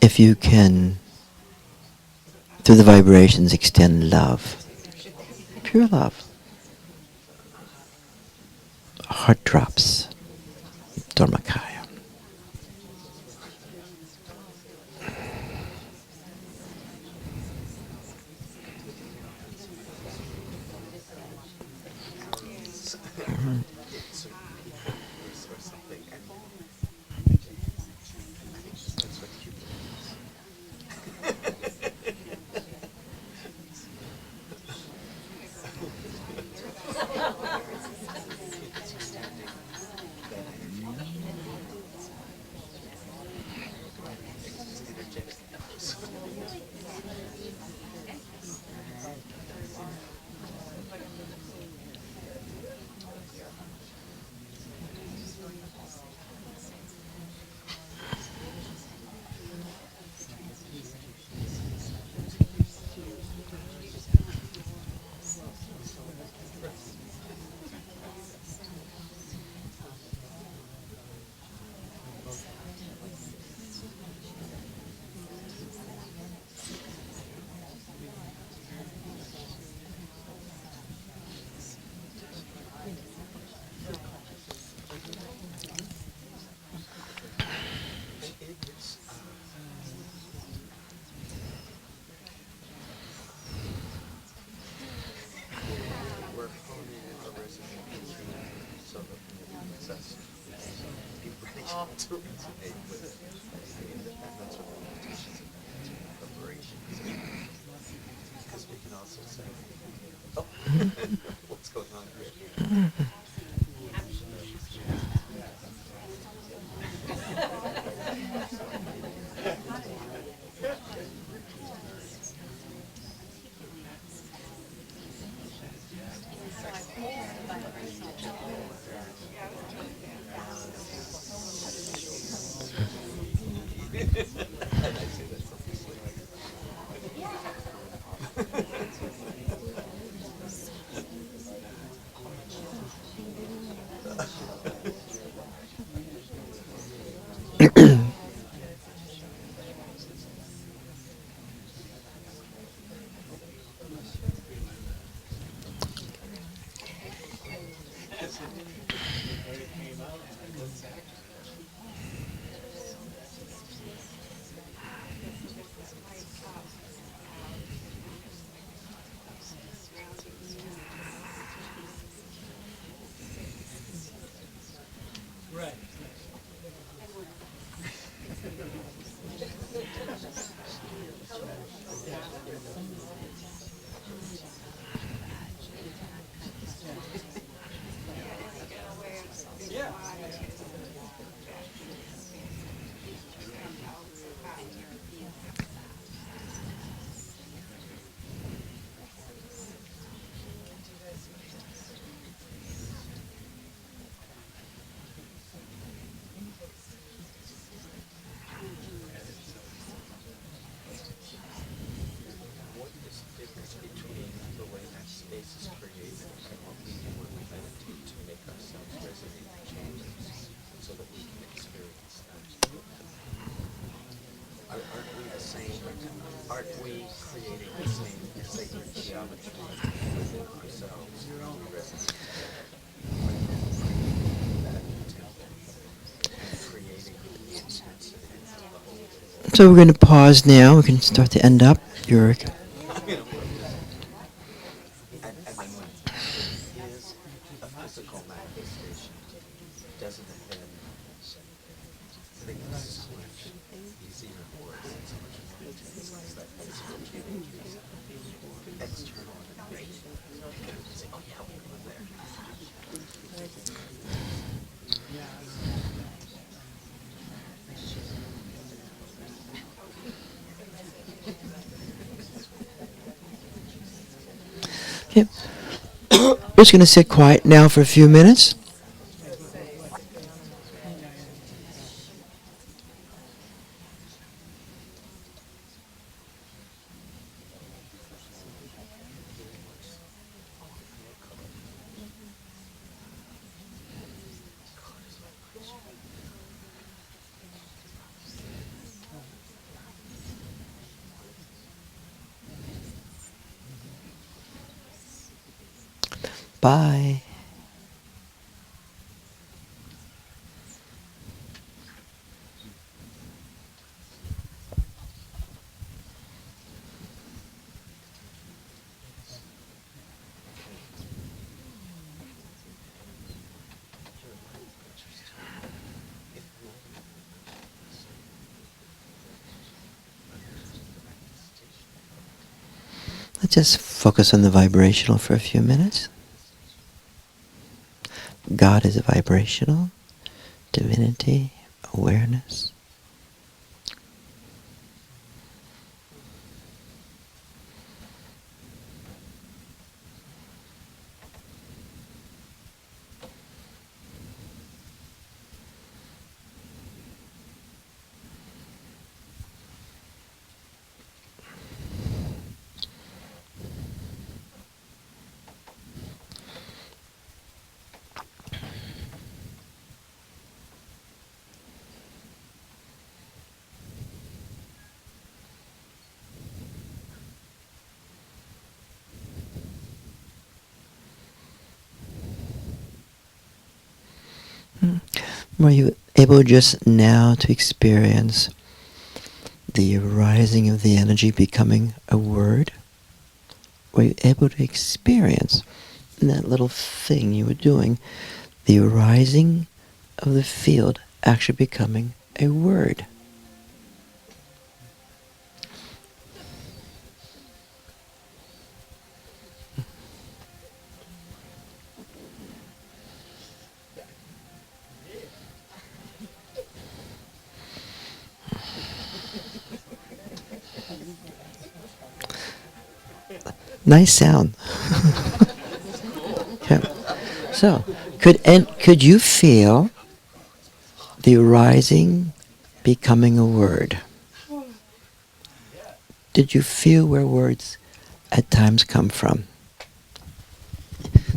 if you can, through the vibrations, extend love. Pure love. Heart drops. Dharmakaya. So we're going to pause now. We can start to end up. Your Okay. We're just going to sit quiet now for a few minutes. Bye. Let's just focus on the vibrational for a few minutes. God is vibrational, divinity, awareness. Were you able just now to experience the rising of the energy becoming a word? Were you able to experience in that little thing you were doing the rising of the field actually becoming a word? Nice sound. Okay. So, could you feel the rising becoming a word? Did you feel where words at times come from?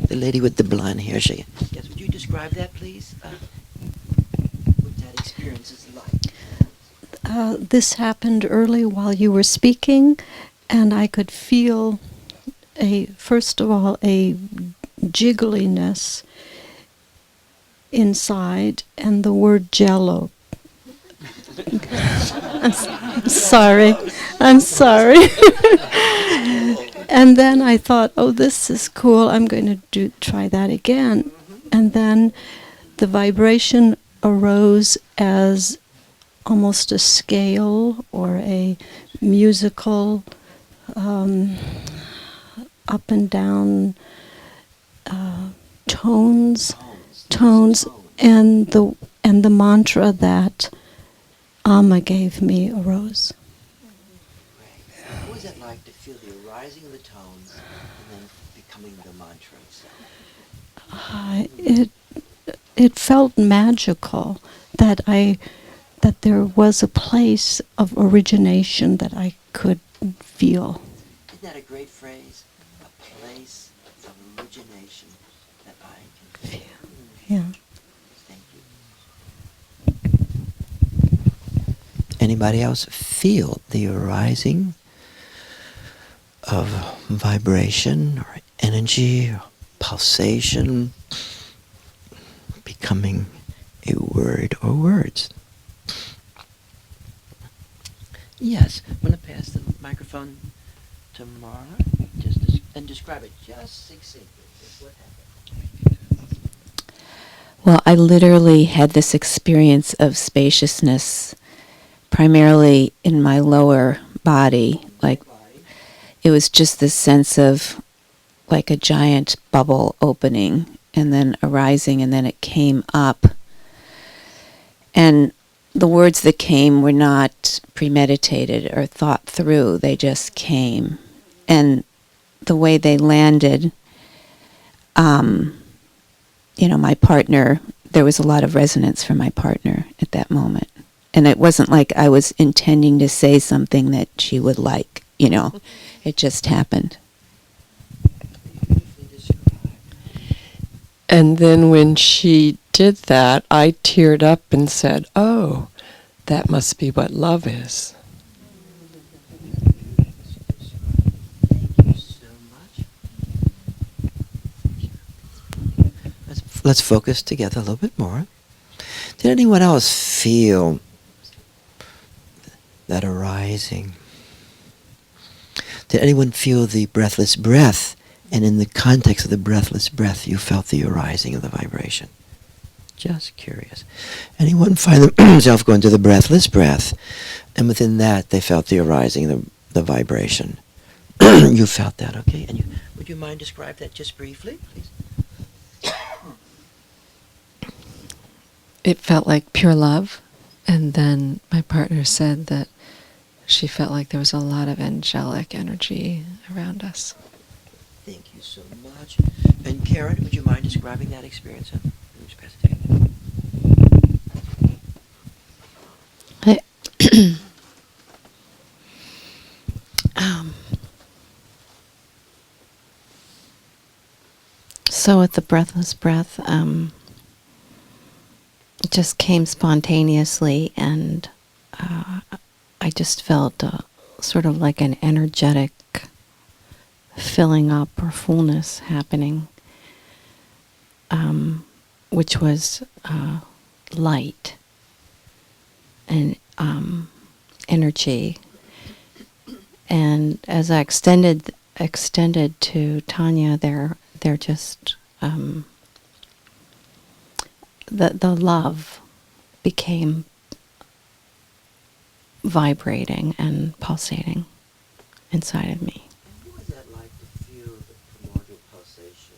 The lady with the blonde hair, yes, would you describe that, please? What that experience is like? This happened early while you were speaking, and I could feel first of all, a jiggliness inside, and the word jello. I'm sorry. I'm sorry. And then I thought, oh, this is cool. I'm going to try that again. And then the vibration arose as almost a scale or a musical up and down tones, and the mantra that Amma gave me arose. What was it like to feel the arising of the tones and then becoming the mantra itself? It felt magical that there was a place of origination that I could feel. Isn't that a great phrase? A place of origination that I can feel. Yeah. Thank you. Anybody else feel the arising of vibration or energy or pulsation becoming a word or words? Yes. I'm going to pass the microphone to Marla and describe it just succinctly. What happened? Well, I literally had this experience of spaciousness primarily in my lower body. Like, it was just this sense of like a giant bubble opening and then arising, and then it came up. And the words that came were not premeditated or thought through. They just came. And the way they landed, my partner, there was a lot of resonance from my partner at that moment. And it wasn't like I was intending to say something that she would like, It just happened. And then when she did that, I teared up and said, oh, that must be what love is. Thank you so much. let's focus together a little bit more. Did anyone else feel that arising? Did anyone feel the breathless breath? And in the context of the breathless breath, you felt the arising of the vibration? Just curious. Anyone find themselves going to the breathless breath, and within that they felt the arising of the vibration? You felt that, okay? And would you mind describe that just briefly, please? It felt like pure love, and then my partner said that she felt like there was a lot of angelic energy around us. Thank you so much. And Karen, would you mind describing that experience? Just pass it to you. So with the breathless breath, it just came spontaneously, and I just felt sort of like an energetic filling up or fullness happening, which was light and energy. And as I extended to Tanya, they're just the love became vibrating and pulsating inside of me. What was that like to feel the primordial pulsation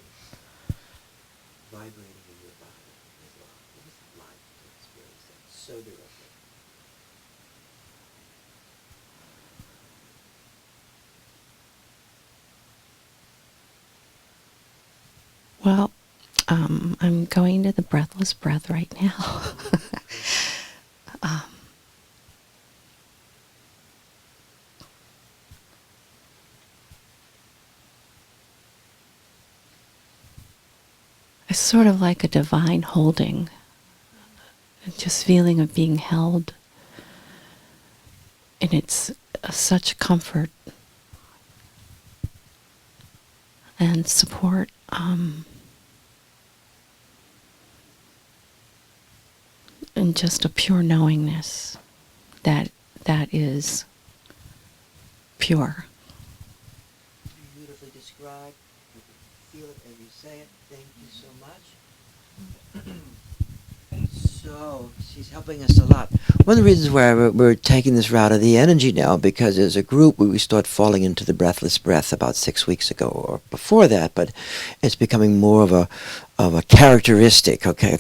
vibrating in your body as well? What was it like to experience that so directly? Well, I'm going to the breathless breath right now. It's sort of like a divine holding, just feeling of being held, and it's such comfort and support. And just a pure knowingness that is pure. Beautifully described. You can feel it as you say it. Thank you so much. So, she's helping us a lot. One of the reasons why we're taking this route of the energy now, because as a group we start falling into the breathless breath about 6 weeks ago or before that, but it's becoming more of a characteristic, okay?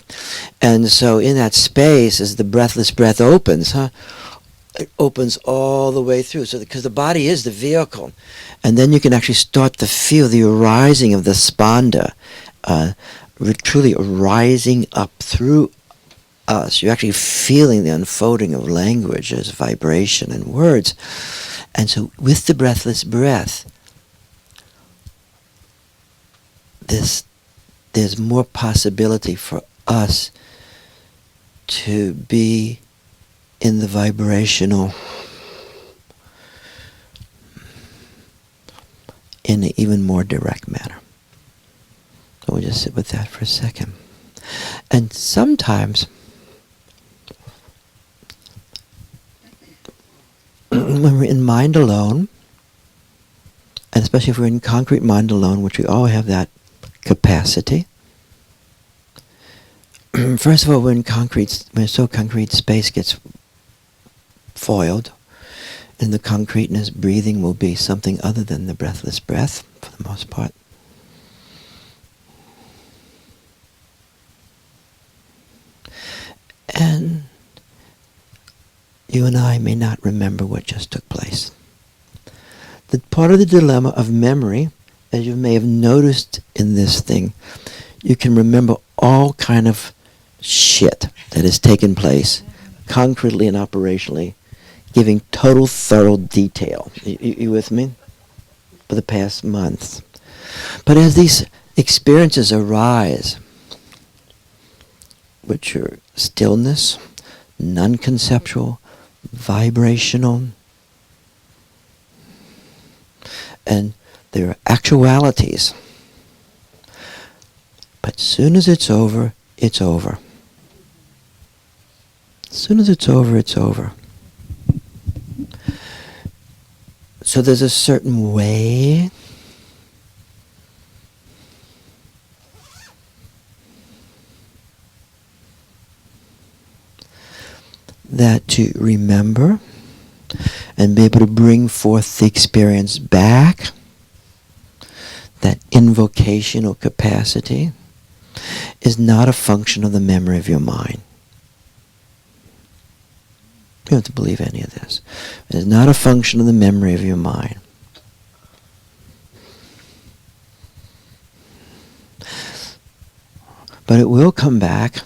And so in that space, as the breathless breath opens, it opens all the way through. So because the body is the vehicle, and then you can actually start to feel the arising of the spanda, truly arising up through us. You're actually feeling the unfolding of language as vibration and words. And so with the breathless breath, there's more possibility for us to be in the vibrational in an even more direct manner. So we'll just sit with that for a second. And sometimes when we're in mind alone, and especially if we're in concrete mind alone, which we all have that capacity. First of all, when concrete space gets foiled, and the concreteness, breathing will be something other than the breathless breath, for the most part. And you and I may not remember what just took place. The part of the dilemma of memory, as you may have noticed in this thing, you can remember all kind of shit that has taken place, concretely and operationally, giving total, thorough detail. You with me? For the past months. But as these experiences arise, which are stillness, non-conceptual, vibrational, and there are actualities. But soon as it's over, it's over. As soon as it's over, it's over. So there's a certain way that to remember and be able to bring forth the experience back, that invocational capacity, is not a function of the memory of your mind. You don't have to believe any of this. It is not a function of the memory of your mind. But it will come back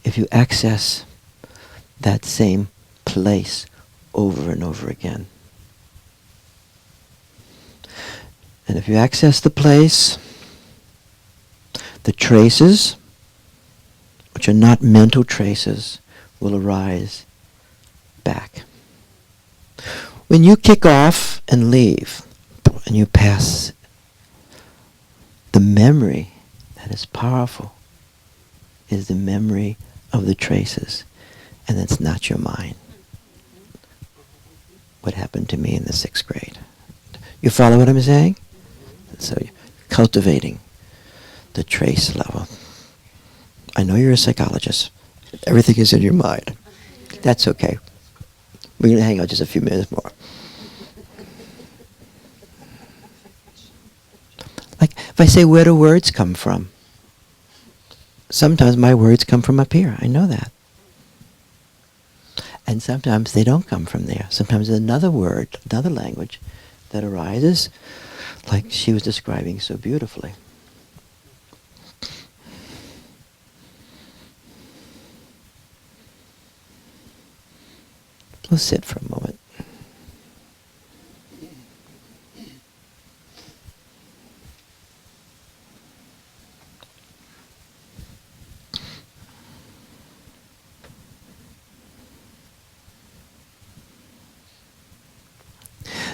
if you access that same place over and over again. And if you access the place, the traces, which are not mental traces, will arise back. When you kick off and leave, and you pass, the memory that is powerful is the memory of the traces, and it's not your mind. What happened to me in the 6th grade? You follow what I'm saying? So you're cultivating the trace level. I know you're a psychologist. Everything is in your mind. That's okay. We're going to hang out just a few minutes more. Like, if I say, where do words come from? Sometimes my words come from up here. I know that. And sometimes they don't come from there. Sometimes there's another word, another language that arises, like she was describing so beautifully. Let's sit for a moment.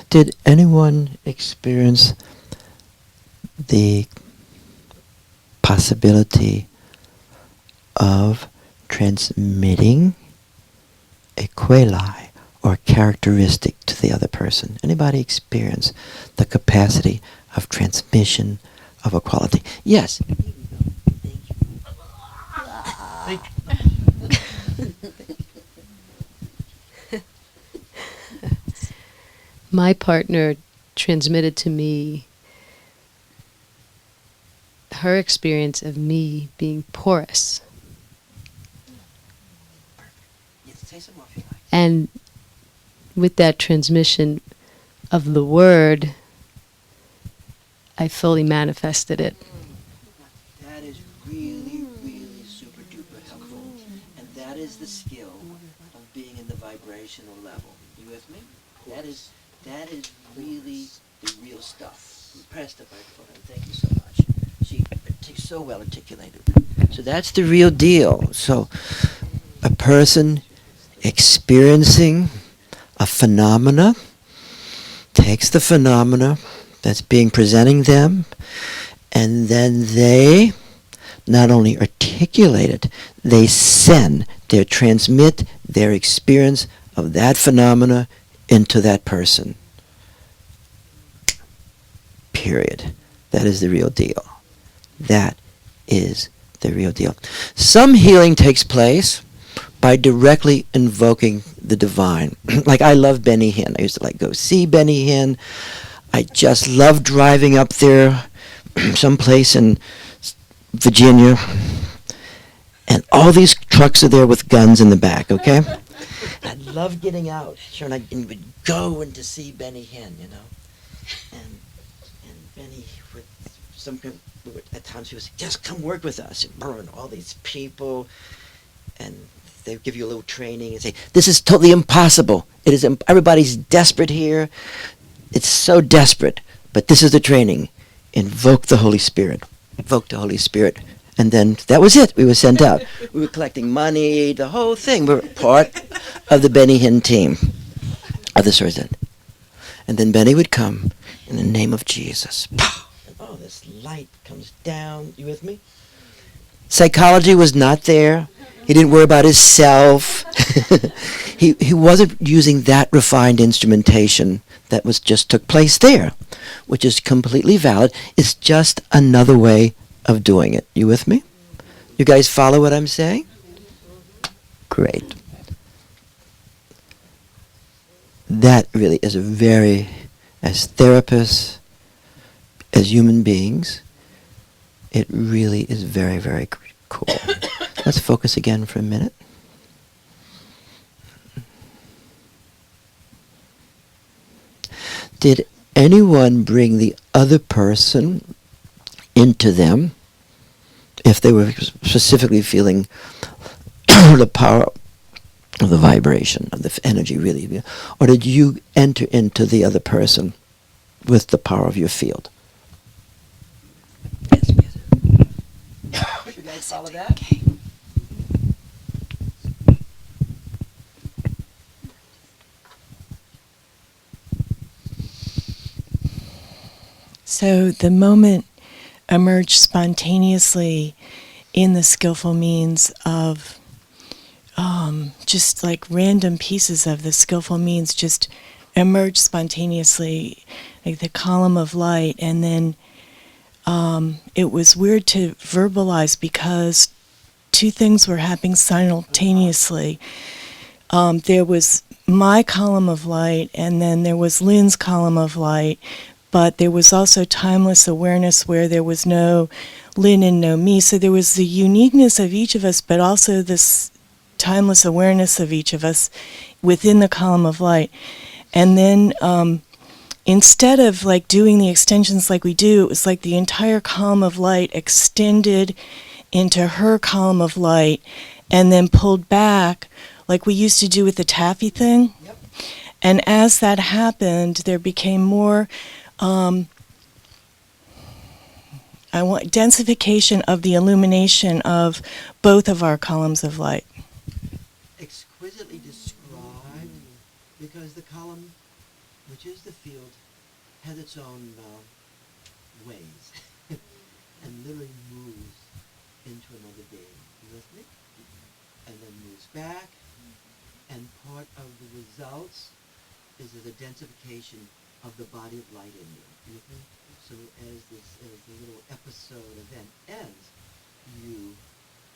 Did anyone experience the possibility of transmitting a quali or characteristic to the other person? Anybody experience the capacity of transmission of a quality? Yes. My partner transmitted to me her experience of me being porous. And with that transmission of the word, I fully manifested it. That is really, really super duper helpful. And that is the skill of being in the vibrational level. You with me? That is really the real stuff. Press the microphone. Thank you so much. She so well articulated. So that's the real deal. So a person experiencing a phenomena takes the phenomena that's being presenting them, and then they not only articulate it, they transmit their experience of that phenomena into that person. Period. That is the real deal. That is the real deal. Some healing takes place by directly invoking the divine. Like, I love Benny Hinn. I used to go see Benny Hinn. I just love driving up there, someplace in Virginia, and all these trucks are there with guns in the back, okay? I love getting out, sure, and I would go in to see Benny Hinn, and Benny would, at times he would say, just come work with us, and burn all these people, and they give you a little training and say, this is totally impossible. It is everybody's desperate here. It's so desperate, but this is the training. Invoke the Holy Spirit. Invoke the Holy Spirit. And then that was it. We were sent out. We were collecting money, the whole thing. We were part of the Benny Hinn team of the Surzet. And then Benny would come in the name of Jesus. And all this this light comes down. You with me? Psychology was not there. He didn't worry about his self. He wasn't using that refined instrumentation that was just took place there, which is completely valid. It's just another way of doing it. You with me? You guys follow what I'm saying? Great. That really is a very, as therapists, as human beings, it really is very, very cool. Let's focus again for a minute. Did anyone bring the other person into them if they were specifically feeling the power of the vibration, of the energy really? Or did you enter into the other person with the power of your field? You guys follow that? Okay. So the moment emerged spontaneously in the skillful means of just like random pieces of the skillful means just emerged spontaneously, like the column of light, and then it was weird to verbalize because two things were happening simultaneously. There was my column of light, and then there was Lynn's column of light, but there was also timeless awareness where there was no Lynn and no me. So there was the uniqueness of each of us, but also this timeless awareness of each of us within the column of light. And then instead of like doing the extensions like we do, it was like the entire column of light extended into her column of light and then pulled back like we used to do with the taffy thing. Yep. And as that happened, there became more densification of the illumination of both of our columns of light. Exquisitely described, because the column, which is the field, has its own ways and literally moves into another being. You with me? And then moves back, and part of the results is the densification of the body of light in you. You with me? So as the little episode event ends, you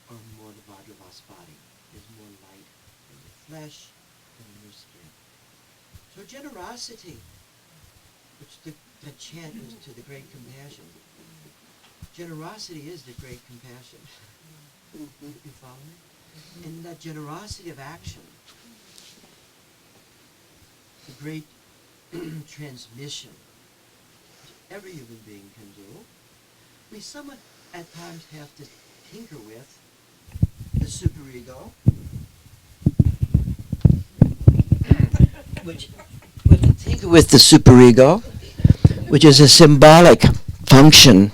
are more the Vajravas body. There's more light in your flesh and in your skin. So generosity, which the chant is to the great compassion. Generosity is the great compassion. You follow me? And that generosity of action, the great transmission, which every human being can do, we somewhat at times have to tinker with the superego, which we have to tinker with the superego, which is a symbolic function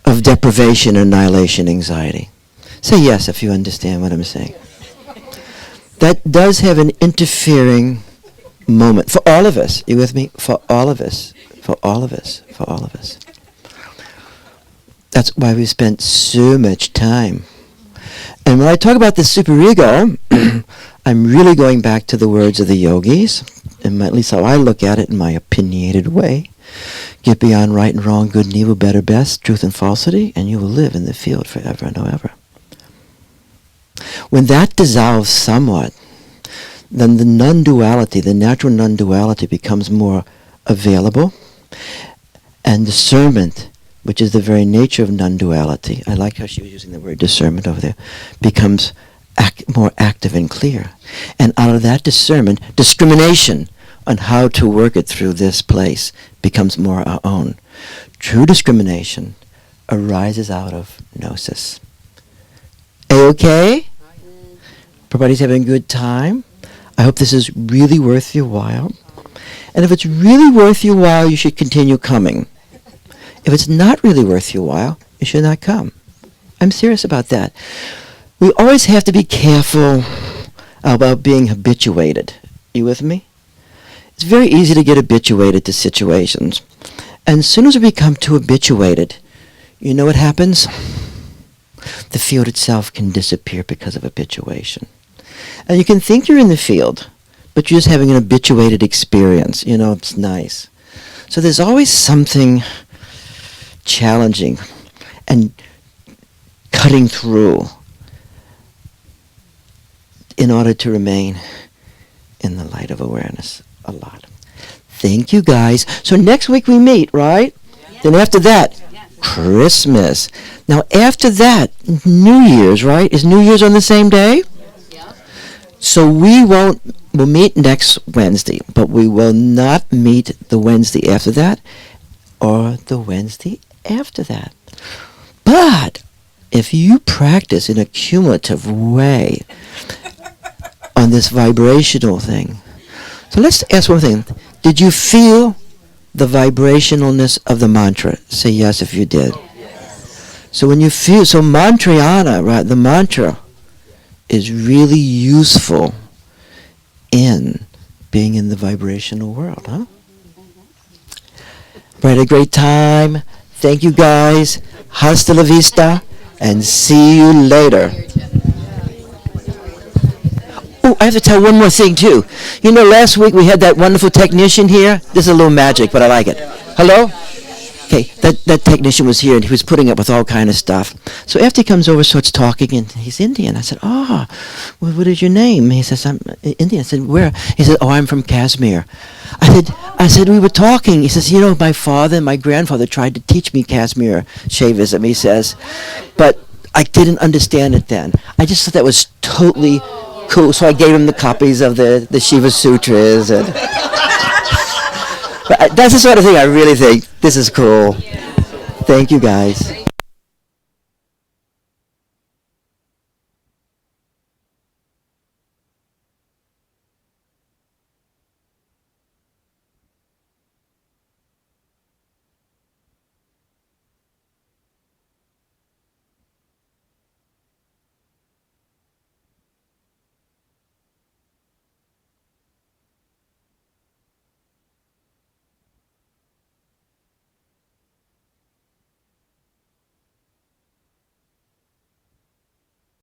of deprivation, annihilation, anxiety. Say yes if you understand what I'm saying. That does have an interfering moment for all of us. You with me? For all of us. For all of us. For all of us. That's why we spent so much time. And when I talk about the superego, I'm really going back to the words of the yogis, and at least how I look at it in my opinionated way. Get beyond right and wrong, good and evil, better, best, truth and falsity, and you will live in the field forever and ever. When that dissolves somewhat, then the non-duality, the natural non-duality becomes more available, and discernment, which is the very nature of non-duality, I like how she was using the word discernment over there, becomes more active and clear. And out of that discernment, discrimination on how to work it through this place becomes more our own. True discrimination arises out of gnosis. A-okay? Everybody's having a good time? I hope this is really worth your while. And if it's really worth your while, you should continue coming. If it's not really worth your while, you should not come. I'm serious about that. We always have to be careful about being habituated. You with me? It's very easy to get habituated to situations. And as soon as we become too habituated, you know what happens? The field itself can disappear because of habituation. And you can think you're in the field, but you're just having an habituated experience. You know, it's nice. So there's always something challenging and cutting through in order to remain in the light of awareness a lot. Thank you, guys. So next week we meet, right? Yeah. Then after that, Christmas. Now after that, New Year's, right? Is New Year's on the same day? Yeah. So we'll meet next Wednesday, but we will not meet the Wednesday after that or the Wednesday after that. But if you practice in a cumulative way on this vibrational thing, so let's ask one thing. Did you feel the vibrationalness of the mantra? Say yes if you did. Yes. So when you feel, so mantrayana, right, the mantra is really useful in being in the vibrational world, huh? Right, a great time. Thank you guys. Hasta la vista. And see you later. Oh, I have to tell one more thing too. You know, last week we had that wonderful technician here. This is a little magic, but I like it. Hello? Okay, that technician was here and he was putting up with all kind of stuff. So after he comes over, starts talking, and he's Indian. I said, well, what is your name? He says, I'm Indian. I said, where? He said, I'm from Kashmir. I said, we were talking. He says, my father and my grandfather tried to teach me Kashmir Shaivism, he says, but I didn't understand it then. I just thought that was totally cool, so I gave him the copies of the Shiva Sutras. And but that's the sort of thing I really think, this is cool. Thank you, guys.